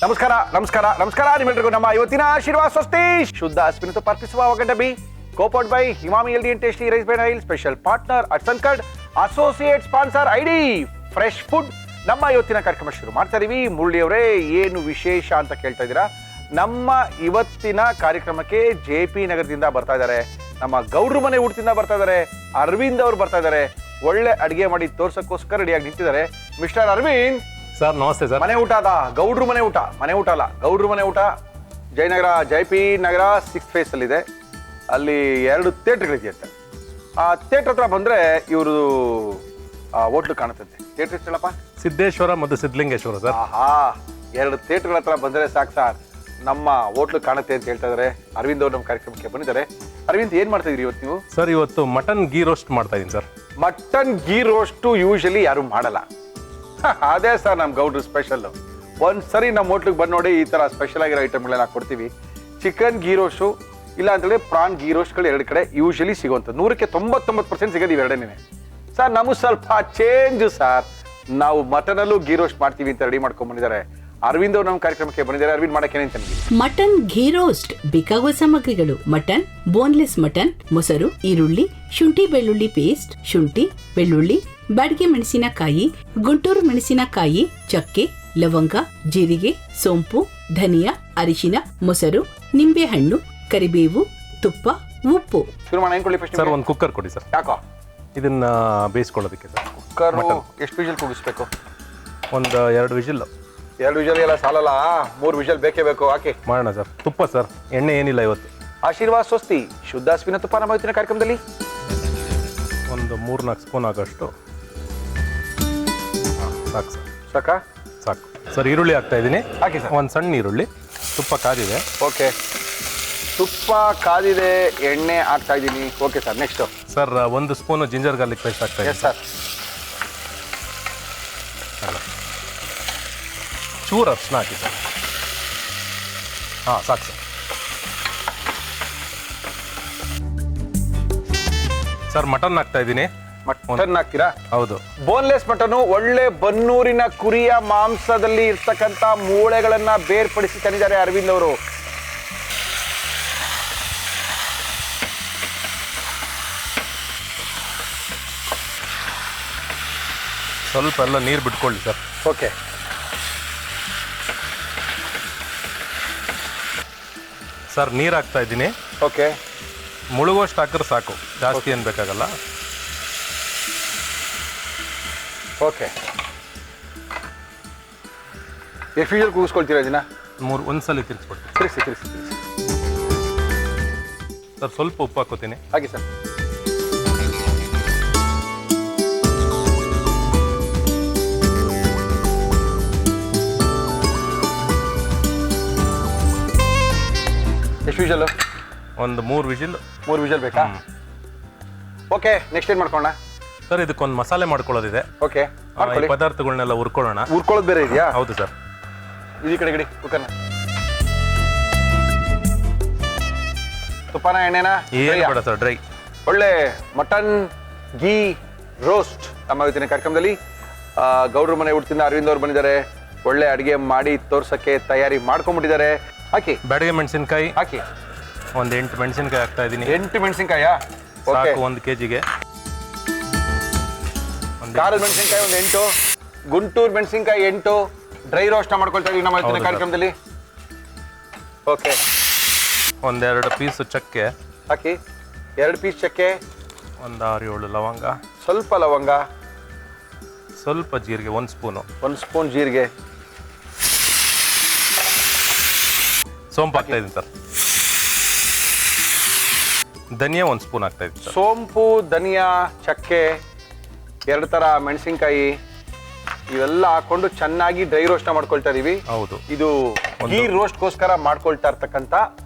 ನಮಸ್ಕಾರ ನಿಮ್ಮೆಲ್ಲರಿಗೂ ನಮ್ಮ ಇವತ್ತಿನ ಆಶೀರ್ವಾದ ಸ್ವಸ್ತಿ ಶುದ್ಧ ಹಸುವಿನ ತುಪ್ಪ ಅರ್ಪಿಸುವ ಒಗಂಡ ಬಿ ಕೋಪೌಟ್ by Emami healthy and tasty rice bran oil special partner ಅಟ್ಸನ್ card associate sponsor ID Fresh Food. ನಮ್ಮ ಇವತ್ತಿನ ಕಾರ್ಯಕ್ರಮ ಶುರು ಮಾಡ್ತಾ ಇದೀವಿ. ಮುರಳಿ ಅವರೇ, ಏನು ವಿಶೇಷ ಅಂತ ಕೇಳ್ತಾ ಇದ್ದೀರಾ? ನಮ್ಮ ಇವತ್ತಿನ ಕಾರ್ಯಕ್ರಮಕ್ಕೆ JP ನಗರದಿಂದ ಬರ್ತಾ ಇದ್ದಾರೆ, ನಮ್ಮ ಗೌಡ್ರ ಮನೆ ಊಟದಿಂದ ಬರ್ತಾ ಇದ್ದಾರೆ, ಅರವಿಂದ್ ಅವರು ಬರ್ತಾ ಇದ್ದಾರೆ. ಒಳ್ಳೆ ಅಡಿಗೆ ಮಾಡಿ ತೋರ್ಸಕ್ಕೋಸ್ಕರ ರೆಡಿಯಾಗಿ ನಿಂತಿದ್ದಾರೆ. ಮಿಸ್ಟರ್ ಅರವಿಂದ್ ಸರ್, ನಮಸ್ತೆ ಸರ್. ಮನೆ ಊಟ ಅದ, ಗೌಡ್ರ ಮನೆ ಊಟ ಅಲ್ಲ, ಗೌಡ್ರ ಮನೆ ಊಟ ಜಯನಗರ JP ನಗರ 6th ಫೇಸ್ ಅಲ್ಲಿ ಇದೆ. ಅಲ್ಲಿ 2 ಥಿಯೇಟರ್ಗಳಿದೆಯಂತೆ. ಆ ಥಿಯೇಟರ್ ಹತ್ರ ಬಂದ್ರೆ ಇವರು ಹೋಟ್ಲು ಕಾಣುತ್ತೆ. ಥಿಯೇಟರ್ ಹೇಳಪ್ಪ? ಸಿದ್ದೇಶ್ವರ ಮತ್ತು ಸಿದ್ಧಲಿಂಗೇಶ್ವರ ಸರ್. ಆಹಾ, 2 ಥಿಯೇಟರ್ಗಳ ಹತ್ರ ಬಂದ್ರೆ ಸಾಕು ಸರ್, ನಮ್ಮ ಹೋಟ್ಲು ಕಾಣುತ್ತೆ ಅಂತ ಹೇಳ್ತಾ ಇದಾರೆ. ಅರವಿಂದ್ ಅವರು ನಮ್ಮ ಕಾರ್ಯಕ್ರಮಕ್ಕೆ ಬಂದಿದ್ದಾರೆ. ಅರವಿಂದ್, ಏನ್ ಮಾಡ್ತಾ ಇದೀರಿ ಇವತ್ತು ನೀವು? ಸರ್, ಇವತ್ತು ಮಟನ್ ಗೀ ರೋಸ್ಟ್ ಮಾಡ್ತಾ ಇದೀನಿ sir. Mutton ghee roast usually ಯಾರು ಮಾಡಲ್ಲ. ಅದೇ ಸರ್ ನಮ್ಮ ಗೌಡ್ರು ಸ್ಪೆಷಲ್. ಒಂದ್ಸರಿ ನಮ್ಮ ಹೋಟ್ಲಿಗೆ ಬಂದು ನೋಡಿ, ಈ ತರ ಸ್ಪೆಷಲ್ ಆಗಿರೋ ಐಟಮ್ಗಳೆಲ್ಲ ಕೊಡ್ತೀವಿ. ಚಿಕನ್ ಗೀ ರೋಸ್ಟು ಇಲ್ಲ ಅಂತೇಳಿ ಪ್ರಾನ್ ಗೀ ರೋಸ್ಟ್ಗಳು 2 ಕಡೆ ಯೂಶಲಿ ಸಿಗುವಂಥದ್ದು. 100ಕ್ಕೆ 99% ಸಿಗೋದು ಇವೆರಡನೇ ಸರ್. ನಮಗೆ ಸ್ವಲ್ಪ ಚೇಂಜ್ ಸರ್, ನಾವು ಮಟನಲ್ಲೂ ಗೀ ರೋಸ್ಟ್ ಮಾಡ್ತೀವಿ ಅಂತ ರೆಡಿ ಮಾಡ್ಕೊಂಡ್ ಬಂದಿದ್ದಾರೆ. ಅರವಿಂದ್ ಅವರು ನಮ್ಮ ಕಾರ್ಯಕ್ರಮಕ್ಕೆ ಬಂದಿದ್ದಾರೆ. ಅರವಿಂದ್, ಮಾಡಕ್ಕೆ ಏನೇನು ತಂದಿದ್ದೀರಿ? ಮಟನ್ ಘೀ ರೋಸ್ಟ್ ಬೇಕಾಗುವ ಸಾಮಗ್ರಿಗಳು: ಮಟನ್, ಬೋನ್ಲೆಸ್ ಮಟನ್, ಮೊಸರು, ಈರುಳ್ಳಿ, ಶುಂಠಿ ಬೆಳ್ಳುಳ್ಳಿ ಪೇಸ್ಟ್, ಶುಂಠಿ ಬೆಳ್ಳುಳ್ಳಿ, ಬ್ಯಾಡಗೆ ಮೆಣಸಿನಕಾಯಿ, ಗುಂಟೂರು ಮೆಣಸಿನಕಾಯಿ, ಚಕ್ಕೆ, ಲವಂಗ, ಜೀರಿಗೆ, ಸೋಂಪು, ಧನಿಯಾ, ಅರಿಶಿನ, ಮೊಸರು, ನಿಂಬೆಹಣ್ಣು, ಕರಿಬೇವು, ತುಪ್ಪ, ಉಪ್ಪು. ಶುರು ಮಾಡೋಣ. ಏನು ಕೊಡಿ ಫಸ್ಟ್? ಸರ್, ಒಂದು ಕುಕ್ಕರ್ ಕೊಡಿ ಸರ್. ಯಾಕೋ? ಇದನ್ನ ಬೇಯಿಸ್ಕೊಳ್ಳೋದಕ್ಕೆ ಸರ್. ಕುಕ್ಕರ್ ಎಷ್ಟು ವಿಷಲ್ ಕೂಗಿಸ್ಬೇಕು? ಒಂದು 2 ವಿಜಿಲ್. 2 ವಿಷಲ್ ಎಲ್ಲ ಸಾಲಲ್ಲ, 3 ವಿಷಲ್ ಬೇಕೇ ಬೇಕು. ಹಾಕಿ ಮಾಡೋಣ ಸರ್. ತುಪ್ಪ ಸರ್, ಎಣ್ಣೆ ಏನಿಲ್ಲ ಇವತ್ತು. ಆಶೀರ್ವಾದ ಸ್ವಸ್ತಿ ಶುದ್ಧ ಹಸುವಿನ ತುಪ್ಪ ನಮ್ಮ ಇವತ್ತಿನ ಕಾರ್ಯಕ್ರಮದಲ್ಲಿ ಒಂದು 3-4 ಸ್ಪೂನ್ ಆಗೋಷ್ಟು ಸಾಕು ಸರ್. ಸಾಕಾ? ಸಾಕು ಸರ್. ಈರುಳ್ಳಿ ಹಾಕ್ತಾ ಇದ್ದೀನಿ. ಹಾಕಿ ಸರ್. ಒಂದು ಸಣ್ಣ ಈರುಳ್ಳಿ. ತುಪ್ಪ ಕಾದಿದೆ. ಓಕೆ, ತುಪ್ಪ ಕಾದಿದೆ, ಎಣ್ಣೆ ಹಾಕ್ತಾ ಇದ್ದೀನಿ. Okay sir, next sir, 1 spoon ginger garlic paste ಹಾಕ್ತಾ ಇದ್ದೀನಿ. Yes sir. ಚೂರು ಅರ್ಶಿನ ಹಾಕಿ ಸರ್. ಹಾಂ, ಸಾಕು ಸರ್. ಸರ್, ಮಟನ್ ಹಾಕ್ತಾ ಇದ್ದೀನಿ. ಮಟನ್ ಹಾಕ್ತೀರಾ? ಹೌದು. ಬೋನ್ಲೆಸ್ ಮಟನು, ಒಳ್ಳೆ ಬನ್ನೂರಿನ ಕುರಿಯ ಮಾಂಸದಲ್ಲಿ ಇರ್ತಕ್ಕಂಥ ಮೂಳೆಗಳನ್ನ ಬೇರ್ಪಡಿಸಿ ತಂದಿದ್ದಾರೆ ಅರವಿಂದ್ ಅವರು. ಸ್ವಲ್ಪ ಎಲ್ಲ ನೀರು ಬಿಟ್ಕೊಳ್ಳಿ ಸರ್. ಓಕೆ, ಸರ್, ನೀರು ಹಾಕ್ತಾ ಇದ್ದೀನಿ. ಓಕೆ, ಮುಳುಗೋಷ್ಟು ಹಾಕಿದ್ರೆ ಸಾಕು, ಜಾಸ್ತಿ ಏನು ಬೇಕಾಗಲ್ಲ. ಓಕೆ, ಎಷ್ಟು ವಿಷಲ್ ಕೂಗಿಸ್ಕೊಳ್ತೀರಾ ಇದನ್ನ? 3 ಒಂದ್ಸಲಿ ತಿರ್ಸ್ಬಿಡ್ತೀನಿ. ತಿರ್ಸಿ. ಸರ್, ಸ್ವಲ್ಪ ಉಪ್ಪು ಹಾಕೋತೀನಿ. ಹಾಗೆ ಸರ್. ಎಷ್ಟು ವಿಷಲು? ಒಂದು 3 ವಿಜಿಲ್. 3 ವಿಷಲ್ ಬೇಕಾ? ಓಕೆ, ನೆಕ್ಸ್ಟ್ ಏನು ಮಾಡ್ಕೊಳ್ಳೋಣ? ಸರ್, ಇದಕ್ಕೊಂದು ಮಸಾಲೆ ಮಾಡ್ಕೊಳ್ಳೋದಿದೆ. ಓಕೆ, ಈ ಪದಾರ್ಥಗಳನ್ನೆಲ್ಲ ಹುರ್ಕೊಳ್ಳೋಣ. ಹುರ್ಕೊಳ್ಳೋದು ಬೇರೆ ಇದೆಯಾ? ಹೌದು ಸರ್. ಈ ಕಡೆ ಗಡಿ ಕುಕ್ಕರ್ನ. ತುಪ್ಪನ, ಎಣ್ಣೆನ? ಏನು ಬೇಡ ಸರ್, ಡ್ರೈ. ಒಳ್ಳೆ ಮಟನ್ ಗೀ ರೋಸ್ಟ್ ನಮ್ಮ ಇವತ್ತಿನ ಕಾರ್ಯಕ್ರಮದಲ್ಲಿ ಗೌಡ್ರ ಮನೆ ಊಟದಿಂದ ಅರವಿಂದ್ ಅವರು ಬಂದಿದ್ದಾರೆ. ಒಳ್ಳೆ ಅಡುಗೆ ಮಾಡಿ ತೋರ್ಸಕ್ಕೆ ತಯಾರಿ ಮಾಡ್ಕೊಂಡ್ಬಿಟ್ಟಿದ್ದಾರೆ. ಹಾಕಿ. ಬ್ಯಾಡಗೆ ಮೆಣಸಿನ್ಕಾಯಿ ಹಾಕಿ. ಒಂದು 8 ಮೆಣಸಿನ್ಕಾಯಿ ಹಾಕ್ತಾ ಇದ್ದೀನಿ. 8 ಮೆಣಸಿನ್ಕಾಯ? ಸಾಕು 1 kgಗೆ. ಖಾರದ ಮೆಣಸಿನ್ಕಾಯಿ ಒಂದು 8, ಗುಂಟೂರು ಮೆಣಸಿನ್ಕಾಯಿ 8. ಡ್ರೈ ರೋಸ್ಟ್ ಮಾಡ್ಕೊಳ್ತಾ ಇದೀವಿ ನಮ್ಮ ಇವತ್ತಿನ ಕಾರ್ಯಕ್ರಮದಲ್ಲಿ. ಓಕೆ, 1-2 ಪೀಸ್ ಚಕ್ಕೆ ಹಾಕಿ. 2 ಪೀಸ್ ಚಕ್ಕೆ, ಒಂದು 6-7 ಲವಂಗ, ಸ್ವಲ್ಪ ಲವಂಗ, ಸ್ವಲ್ಪ ಜೀರಿಗೆ, 1 ಸ್ಪೂನು, 1 ಸ್ಪೂನ್ ಜೀರಿಗೆ, ಸೋಂಪು ಹಾಕ್ತಾ ಇದ್ದೀನಿ ಸರ್. ಧನಿಯಾ 1 ಸ್ಪೂನ್ ಹಾಕ್ತಾ ಇದ್ದೀನಿ ಸರ್. ಸೋಂಪು, ಧನಿಯಾ, ಚಕ್ಕೆ, 2 ಥರ ಮೆಣಸಿನ್ಕಾಯಿ ಇವೆಲ್ಲ ಹಾಕೊಂಡು ಚೆನ್ನಾಗಿ ಡ್ರೈ ರೋಸ್ಟ್ ಮಾಡ್ಕೊಳ್ತಾ ಇದೀವಿ. ಹೌದು. ಇದು ಗೀ ರೋಸ್ಟ್ಗೋಸ್ಕರ ಮಾಡ್ಕೊಳ್ತಾ ಇರ್ತಕ್ಕಂಥ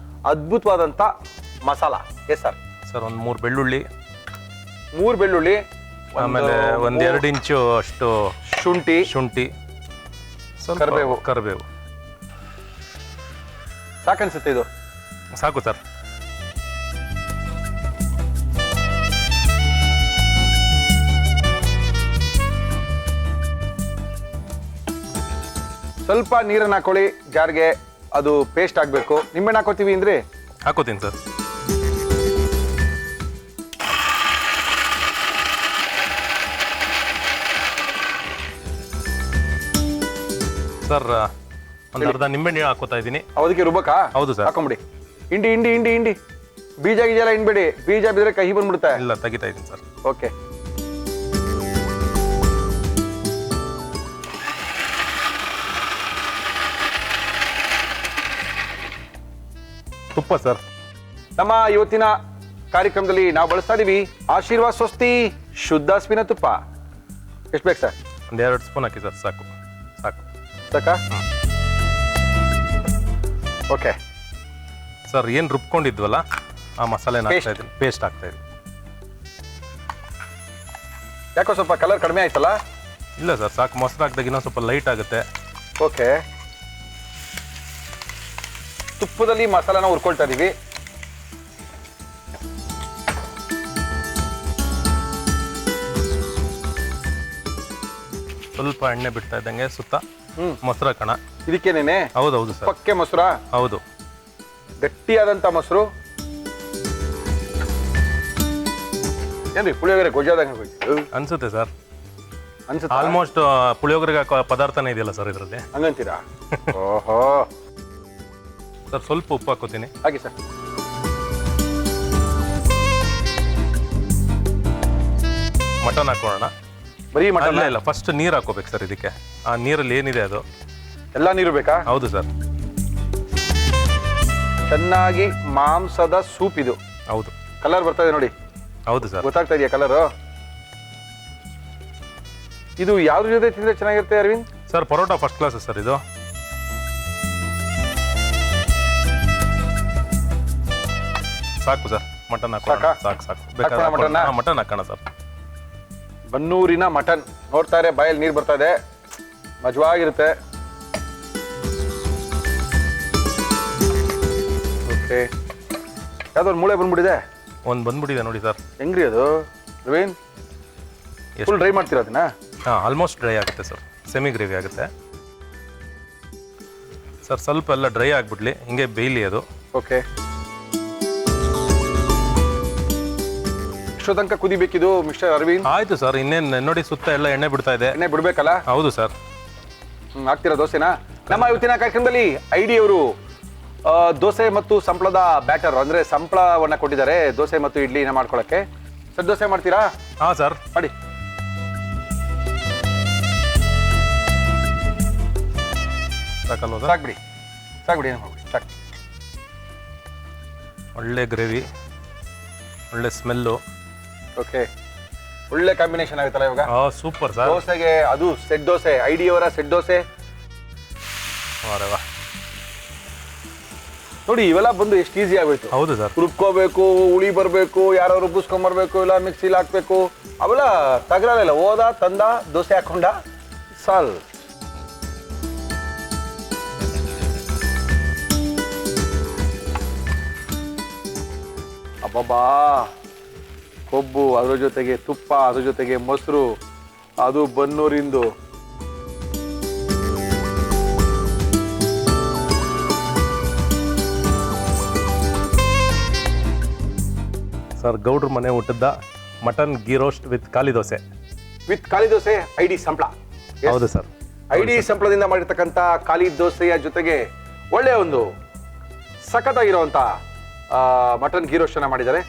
ಅದ್ಭುತವಾದಂಥ ಮಸಾಲ. Yes sir. ಸರ್, ಒಂದು 3 ಬೆಳ್ಳುಳ್ಳಿ, 3 ಬೆಳ್ಳುಳ್ಳಿ, ಆಮೇಲೆ 1-2 ಇಂಚು ಅಷ್ಟು ಶುಂಠಿ, ಸ್ವಲ್ಪ ಕರಿಬೇವು. ಸಾಕನ್ಸುತ್ತೆ ಇದು? ಸಾಕು ಸರ್. ಸ್ವಲ್ಪ ನೀರನ್ನು ಹಾಕೊಳ್ಳಿ ಜಾರ್ಗೆ, ಅದು ಪೇಸ್ಟ್ ಆಗಬೇಕು. ನಿಂಬೆಹಣ್ಣು ಹಾಕೋತೀವಿ ಅಂದರೆ ಹಾಕೋತೀನಿ ಸರ್. ಸರ್ ಒಂದು ಅರ್ಧ ನಿಂಬೆಹಣ್ಣು ಹಾಕೋತಾ ಇದ್ದೀನಿ. ಅದಕ್ಕೆ ರುಬ್ಬಕಾ? ಹೌದು ಸರ್. ಹಾಕೊಂಬಿಡಿ. ಇಂಡಿ ಇಂಡಿ ಇಂಡಿ ಇಂಡಿ ಬೀಜ ಗೀಜೆಲ್ಲ ಹಿಂಡ್ಬೇಡಿ, ಬೀಜ ಬಿದ್ರೆ ಕಹಿ ಬಂದ್ಬಿಡುತ್ತೆ. ಇಲ್ಲ, ತೆಗಿತಾ ಇದ್ದೀನಿ ಸರ್. ಓಕೆ. ತುಪ್ಪ ಸರ್. ನಮ್ಮ ಇವತ್ತಿನ ಕಾರ್ಯಕ್ರಮದಲ್ಲಿ ನಾವು ಬಳಸ್ತಾ ಇದೀವಿ ಆಶೀರ್ವಾದ್ ಸ್ವಸ್ತಿ ಶುದ್ಧ ಹಸುವಿನ ತುಪ್ಪ. ಎಷ್ಟು ಬೇಕು ಸರ್? ಒಂದು 2 ಸ್ಪೂನ್ ಹಾಕಿ ಸರ್, ಸಾಕು ಸಾಕು. ಸಾಕಾ? Okay sir. ಏನು ರುಬ್ಕೊಂಡಿದ್ವಲ್ಲ ಆ ಮಸಾಲೆನ Paste. ಹಾಕ್ತಾ ಇದ್ದೀನಿ, ಪೇಸ್ಟ್ ಹಾಕ್ತಾ ಇದ್ದೀನಿ. ಯಾಕೋ ಸ್ವಲ್ಪ ಕಲರ್ ಕಡಿಮೆ ಆಯ್ತಲ್ಲ? ಇಲ್ಲ ಸರ್, ಸಾಕು. ಮೊಸರು ಹಾಕಿದಾಗ ಇನ್ನೊಂದು ಸ್ವಲ್ಪ ಲೈಟ್ ಆಗುತ್ತೆ. ಓಕೆ. ತುಪ್ಪದಲ್ಲಿ ಮಸಾಲಾನ ಹುರ್ಕೊಳ್ತಾ ಇದೀವಿ. ಸ್ವಲ್ಪ ಎಣ್ಣೆ ಬಿಡ್ತಾ ಇದ್ದಂಗೆ ಸುತ್ತ ಮೊಸರು ಹಾಕೋಣ. ಇದಕ್ಕೇನೇನೆ? ಹೌದೌದು ಸರ್. ಪಕ್ಕೆ ಮೊಸರಾ? ಹೌದು. ಗಟ್ಟಿಯಾದಂತ ಮೊಸರು. ಏನ್ರಿ ಪುಳಿಯೋಗರೆ ಗೊಜ್ಜಾದಂಗೆ ಹೋಯ್ತು ಅನ್ಸುತ್ತೆ ಸರ್. ಅನ್ಸುತ್ತೆ. ಆಲ್ಮೋಸ್ಟ್ ಪುಳಿಯೋಗರೆಗೆ ಹಾಕೋ ಪದಾರ್ಥನೇ ಇದೆಯಲ್ಲ ಸರ್ ಇದರಲ್ಲಿ. ಹಂಗಂತೀರಾ? ಓಹೋ. ಸರ್ ಸ್ವಲ್ಪ ಉಪ್ಪು ಹಾಕೋತೀನಿ. ಹಾಗೆ ಸರ್. ಮಟನ್ ಹಾಕೋಣ. ಬರೀ ಮಟನ್? ಇಲ್ಲ, ಫಸ್ಟ್ ನೀರು ಹಾಕೋಬೇಕು ಸರ್ ಇದಕ್ಕೆ. ಆ ನೀರಲ್ಲಿ ಏನಿದೆ ಅದು ಎಲ್ಲ ನೀರು ಬೇಕಾ? ಹೌದು ಸರ್. ಚೆನ್ನಾಗಿ ಮಾಂಸದ ಸೂಪ್ ಇದು. ಹೌದು. ಕಲರ್ ಬರ್ತಾ ಇದೆ ನೋಡಿ. ಹೌದು ಸರ್. ಗೊತ್ತಾಗ್ತಾ ಇದೆಯಾ ಕಲರು? ಇದು ಯಾವ್ದ್ರ ಜೊತೆ ತಿಂದ್ರೆ ಚೆನ್ನಾಗಿರುತ್ತೆ Arvind? Sir parotta first class sir ಇದು. ಸಾಕು ಸರ್, ಮಟನ್ ಹಾಕೋಣ. ಸಾಕಾ? ಸಾಕು ಸಾಕು. ಹಾಕೋಣ ಮಟನ್ನ? ಮಟನ್ ಹಾಕೋಣ ಸರ್. ಬನ್ನೂರಿನ ಮಟನ್ ನೋಡ್ತಾರೆ, ಬಾಯಲ್ಲಿ ನೀರು ಬರ್ತಾ ಇದೆ, ಮಜವಾಗಿರುತ್ತೆ. ಓಕೆ. ಯಾವ್ದೊಂದು ಮೂಳೆ ಬಂದ್ಬಿಟ್ಟಿದೆ. ಒಂದು ಬಂದ್ಬಿಟ್ಟಿದೆ ನೋಡಿ ಸರ್. ಹೆಂಗ್ರಿ ಅದು ರವೀನ್? ಫುಲ್ ಡ್ರೈ ಮಾಡ್ತೀರಾ ಅದನ್ನ? ಹಾಂ, ಆಲ್ಮೋಸ್ಟ್ ಡ್ರೈ ಆಗುತ್ತೆ ಸರ್. ಸೆಮಿ ಗ್ರೇವಿ ಆಗುತ್ತೆ ಸರ್. ಸ್ವಲ್ಪ ಎಲ್ಲ ಡ್ರೈ ಆಗಿಬಿಡ್ಲಿ, ಹಿಂಗೆ ಬೇಯಲಿ ಅದು. ಓಕೆ. ಎಷ್ಟೋ ತನಕ ಕುದಿಬೇಕಿದು ಮಿಸ್ಟರ್ ಅರವಿಂದ್? ಆಯ್ತು ಸರ್. ಇನ್ನೇನು ನೋಡಿ, ಸುತ್ತ ಎಲ್ಲ ಎಣ್ಣೆ ಬಿಡ್ತಾ ಇದೆ. ಎಣ್ಣೆ ಬಿಡ್ಬೇಕಲ್ಲ? ಹೌದು ಸರ್. ಹಾಕ್ತೀರಾ ದೋಸೆನಾ? ನಮ್ಮ ಇವತ್ತಿನ ಕಾರ್ಯಕ್ರಮದಲ್ಲಿ ಐಡಿ ಅವರು ದೋಸೆ ಮತ್ತು ಸಂಪಳದ ಬ್ಯಾಟರ್ ಅಂದ್ರೆ ಸಂಪಳವನ್ನ ಕೊಟ್ಟಿದ್ದಾರೆ ದೋಸೆ ಮತ್ತು ಇಡ್ಲಿನ ಮಾಡ್ಕೊಳಕ್ಕೆ. ಸರ್ ದೋಸೆ ಮಾಡ್ತೀರಾ? ಹಾಂ ಸರ್, ಮಾಡಿ. ಸಾಕಲ್ವ ಸರ್? ಸಾಕ್ಬಿಡಿ ಸಾಕ್ಬಿಡಿ, ಏನು ಮಾಡ್ಬಿಡಿ, ಸಾಕು. ಒಳ್ಳೆ ಗ್ರೇವಿ, ಒಳ್ಳೆ ಸ್ಮೆಲ್ಲು. ಓಕೆ. ಒಳ್ಳೆ ಕಾಂಬಿನೇಷನ್ ಆಗುತ್ತಲ್ಲ ಇವಾಗ. Super sir. ದೋಸೆಗೆ ಅದು ಸೆಟ್ ದೋಸೆ, ಐಡಿ ಅವರ ಸೆಟ್ ದೋಸೆ. ವಾ, ನೋಡಿ ಇವೆಲ್ಲ ಬಂದು ಎಷ್ಟು ಈಸಿ ಆಗೋಯ್ತು. ಹೌದು ಸರ್. ರುಬ್ಕೋಬೇಕು, ಹುಳಿ ಬರಬೇಕು, ಯಾರು ರುಬ್ಬಿಸ್ಕೊಂಬರ್ಬೇಕು, ಇಲ್ಲ ಮಿಕ್ಸಿಲಿ ಹಾಕ್ಬೇಕು, ಅವೆಲ್ಲ ತಗರಲ್ಲ. ಹೋದ ತಂದ ದೋಸೆ ಹಾಕೊಂಡ ಸಾಲ್. ಅಬ್ಬಬ್ಬಾ, ಕೊಬ್ಬು, ಅದ್ರ ಜೊತೆಗೆ ತುಪ್ಪ, ಅದ್ರ ಜೊತೆಗೆ ಮೊಸರು, ಅದು ಬನ್ನೂರಿಂದು. ಸರ್ ಗೌಡ್ರ ಮನೆ ಊಟದ ಮಟನ್ ಗೀ ರೋಸ್ಟ್ ವಿತ್ ಖಾಲಿ ದೋಸೆ. ವಿತ್ ಖಾಲಿ ದೋಸೆ ಐಡಿ ಸಂಪಳ. ಹೌದು ಸರ್. ಐಡಿ ಸಂಪಳದಿಂದ ಮಾಡಿರ್ತಕ್ಕಂಥ ಖಾಲಿ ದೋಸೆಯ ಜೊತೆಗೆ ಒಳ್ಳೆಯ ಒಂದು ಸಖತ್ತಾಗಿರುವಂಥ ಮಟನ್ ಗೀ ರೋಸ್ಟ್ ಅನ್ನ ಮಾಡಿದ್ದಾರೆ.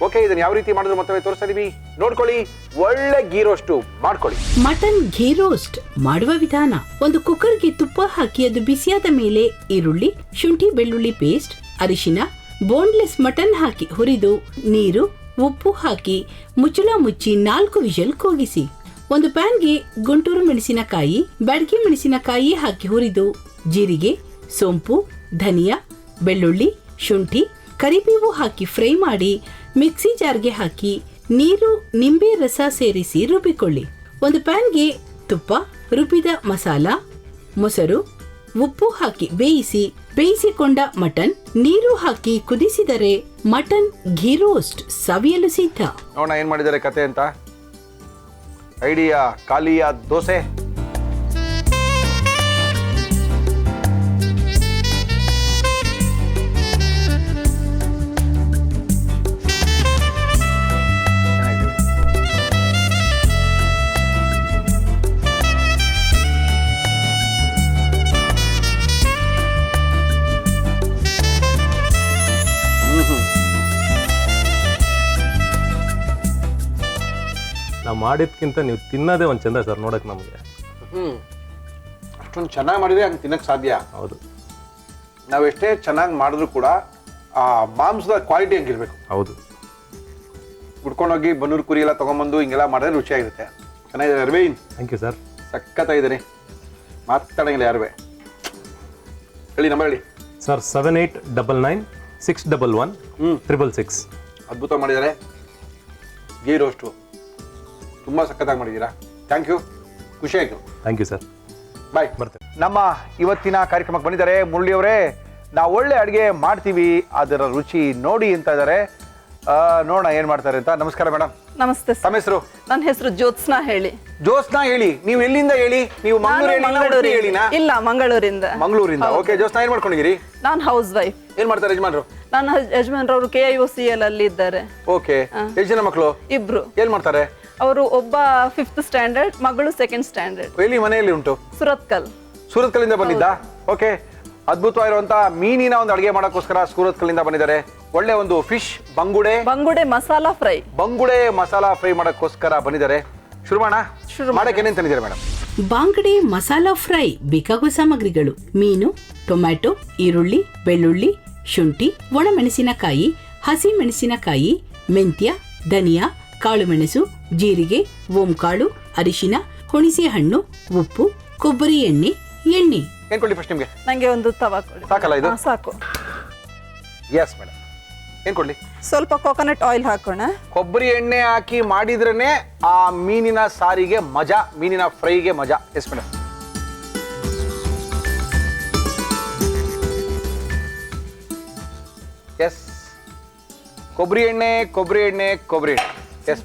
ಓಕೆ, ಇದನ್ನ ಯಾವ ರೀತಿ ಮಾಡಿದ್ರು ಮತ್ತೆ ತೋರಿಸ್ತಾ ಇದೀವಿ, ನೋಡ್ಕೊಳ್ಳಿ. ಒಳ್ಳೆ ಗೀ ರೋಸ್ಟ್ ಮಾಡ್ಕೊಳ್ಳಿ. ಮಟನ್ ಘೀ ರೋಸ್ಟ್ ಮಾಡುವ ವಿಧಾನ: ಒಂದು ಕುಕ್ಕರ್ಗೆ ತುಪ್ಪ ಹಾಕಿ ಅದು ಬಿಸಿಯಾದ ಮೇಲೆ ಈರುಳ್ಳಿ, ಶುಂಠಿ ಬೆಳ್ಳುಳ್ಳಿ ಪೇಸ್ಟ್, ಅರಿಶಿನ, ಬೋನ್ಲೆಸ್ ಮಟನ್ ಹಾಕಿ ಹುರಿದು ನೀರು, ಉಪ್ಪು ಹಾಕಿ ಮುಚ್ಚಳ ಮುಚ್ಚಿ 4 ವಿಷಲ್ ಕೂಗಿಸಿ. ಒಂದು ಪ್ಯಾನ್ಗೆ ಗುಂಟೂರು ಮೆಣಸಿನಕಾಯಿ, ಬ್ಯಾಡಗಿ ಮೆಣಸಿನಕಾಯಿ ಹಾಕಿ ಹುರಿದು ಜೀರಿಗೆ, ಸೋಂಪು, ಧನಿಯಾ, ಬೆಳ್ಳುಳ್ಳಿ, ಶುಂಠಿ, ಕರಿಬೇವು ಹಾಕಿ ಫ್ರೈ ಮಾಡಿ ಮಿಕ್ಸಿ ಜಾರ್ಗೆ ಹಾಕಿ ನೀರು, ನಿಂಬೆ ರಸ ಸೇರಿಸಿ ರುಬ್ಬಿಕೊಳ್ಳಿ. ಒಂದು ಪ್ಯಾನ್ಗೆ ತುಪ್ಪ, ರುಬ್ಬಿದ ಮಸಾಲ, ಮೊಸರು, ಉಪ್ಪು ಹಾಕಿ ಬೇಯಿಸಿಕೊಂಡ ಮಟನ್, ನೀರು ಹಾಕಿ ಕುದಿಸಿದರೆ ಮಟನ್ ಘೀ ರೋಸ್ಟ್ ಸವಿಯಲು ಸಿದ್ಧ. ನೋಡೋಣ ಏನ್ ಮಾಡಿದ್ದಾರೆ ಕತೆ ಅಂತ. ಐಡಿಯಾ ಖಾಲಿಯ ದೋಸೆ. ನಾವು ಮಾಡಿದ್ಕಿಂತ ನೀವು ತಿನ್ನೋದೇ ಒಂದು ಚಂದ ಸರ್ ನೋಡೋಕೆ ನಮಗೆ. ಅಷ್ಟೊಂದು ಚೆನ್ನಾಗಿ ಮಾಡಿದ್ರೆ ಹಂಗೆ ತಿನ್ನಕ್ಕೆ ಸಾಧ್ಯ. ಹೌದು, ನಾವೆಷ್ಟೇ ಚೆನ್ನಾಗಿ ಮಾಡಿದ್ರು ಕೂಡ ಆ ಮಾಂಸದ ಕ್ವಾಲಿಟಿ ಹಂಗಿರ್ಬೇಕು. ಹೌದು. ಹುಡ್ಕೊಂಡೋಗಿ ಬನ್ನೂರು ಕುರಿ ಎಲ್ಲ ತೊಗೊಂಬಂದು ಹಿಂಗೆಲ್ಲ ಮಾಡಿದ್ರೆ ರುಚಿಯಾಗಿರುತ್ತೆ. ಚೆನ್ನಾಗಿದೆ ಅರವಿಂದ್, ಥ್ಯಾಂಕ್ ಯು ಸರ್. ಸಖತ್ತಾಗಿದ್ದೀನಿ, ಮಾತಾಡಂಗಿಲ್ಲ ಯಾರು. ಹೇಳಿ ನಂಬರ್ ಹೇಳಿ ಸರ್. 7899611666. ಅದ್ಭುತ ಮಾಡಿದ್ದಾರೆ. ಗೀ ರೋಸ್ಟು ತುಂಬ ಸಖತ್ತಾಗಿ ಮಾಡಿದ್ದೀರಾ. ಥ್ಯಾಂಕ್ ಯು, ಖುಷಿ ಆಯಿತು. Thank you sir. ಬಾಯ್. ಬರ್ತೇನೆ. ನಮ್ಮ ಇವತ್ತಿನ ಕಾರ್ಯಕ್ರಮಕ್ಕೆ ಬಂದಿದ್ದಾರೆ ಮುರಳಿಯವರೇ. ನಾವು ಒಳ್ಳೆ ಅಡುಗೆ ಮಾಡ್ತೀವಿ, ಅದರ ರುಚಿ ನೋಡಿ ಅಂತ ಇದ್ದಾರೆ. ನೋಡೋಣ ಏನು ಮಾಡ್ತಾರೆ ಅಂತ. ನಮಸ್ಕಾರ ಮೇಡಮ್. ನಮಸ್ತೆ ತಮ್ಮ ಹೆಸರು? ನನ್ನ ಹೆಸರು ಜ್ಯೋತ್ಸ್ನಾ ಹೇಳಿ. ಜ್ಯೋತ್ಸ್ನಾ ಹೇಳಿ. ನೀವು ಎಲ್ಲಿಂದ ಹೇಳಿ? ನೀವು ಮಂಗಳೂರು ಹೇಳಿನಾ? ಇಲ್ಲ, ಮಂಗಳೂರಿಂದ. ಮಂಗಳೂರಿಂದ. ಓಕೆ ಜ್ಯೋತ್ಸ್ನಾ, ಏನ್ ಮಾಡ್ಕೊಂಡಿದ್ದೀರಿ? ನಾನು ಹೌಸ್ ವೈಫ್. ಏನ್ ಮಾಡ್ತಾರೆ ಯಜಮಾನ್ರು? ನನ್ನ ಯಜಮಾನ್ರವರು KIOCL ಅಲ್ಲಿ ಇದ್ದಾರೆ. ಓಕೆ. ಎಷ್ಟು ಜನ ಮಕ್ಕಳು? ಇಬ್ರು. ಏನ್ ಮಾಡ್ತಾರೆ ಅವರು? ಒಬ್ಬ 5th ಸ್ಟ್ಯಾಂಡರ್ಡ್, ಮಗಳು 2nd ಸ್ಟ್ಯಾಂಡರ್ಡ್. ಎಲ್ಲಿ ಮನೆಯಲ್ಲಿ ಉಂಟು? ಸುರತ್ಕಲ್. ಸೂರತ್ಕಲ್ಲಿಂದ ಬಂದಿದ್ದ? ಓಕೆ. ಅದ್ಭುತವಾಗಿರುವಂತ ಮೀನಿನ ಒಂದು ಅಡುಗೆ ಮಾಡೋಕ್ಕೋಸ್ಕರ ಸೂರತ್ಕಲ್ಲಿಂದ ಬಂದಿದ್ದಾರೆ. ಒಳ್ಳೆ ಒಂದು ಫಿಶ್ ಬಂಗುಡೆ ಮಸಾಲಾ ಫ್ರೈ. ಬಂಗುಡೆ ಮಸಾಲಾ ಫ್ರೈ ಮಾಡೋಕ್ಕೋಸ್ಕರ ಬಂದಿದ್ದಾರೆ. ಶುರು ಮಾಡೋಣ. ಮಾಡಕ್ಕೆ ಏನೇನು ತಂದಿದ್ದಾರೆ ಮೇಡಮ್? ಬಾಂಗಡೆ ಮಸಾಲಾ ಫ್ರೈ ಬೇಕಾಗುವ ಸಾಮಗ್ರಿಗಳು: ಮೀನು, ಟೊಮ್ಯಾಟೊ, ಈರುಳ್ಳಿ, ಬೆಳ್ಳುಳ್ಳಿ, ಶುಂಠಿ, ಒಣಮೆಣಸಿನಕಾಯಿ, ಹಸಿ ಮೆಣಸಿನಕಾಯಿ, ಮೆಂತ್ಯ, ಧನಿಯಾ, ಕಾಳುಮೆಣಸು, ಜೀರಿಗೆ, ಓಂಕಾಳು, ಅರಿಶಿನ, ಹುಣಸೆ ಹಣ್ಣು, ಉಪ್ಪು, ಕೊಬ್ಬರಿ ಎಣ್ಣೆ. ಏನ್ ಕೊಡ್ಲಿ ಫಸ್ಟ್ ನಿಮ್ಗೆ? ನಂಗೆ ಒಂದು ತವಾ ಕೊಡಿ. ಸಾಕಲ್ಲ ಇದು? ಸಾಕು. Yes madam. ಏನ್ ಕೊಡ್ಲಿ? ಸ್ವಲ್ಪ ಕೋಕೋನಟ್ ಆಯಿಲ್ ಹಾಕೋಣ. ಕೊಬ್ಬರಿ ಎಣ್ಣೆ ಹಾಕಿ ಮಾಡಿದ್ರೇನೆ ಆ ಮೀನಿನ ಸಾರಿಗೆ ಮಜಾ, ಮೀನಿನ ಫ್ರೈಗೆ ಮಜಾ. Yes madam. ಎಸ್, ಕೊಬ್ಬರಿ ಎಣ್ಣೆ. ಎಸ್.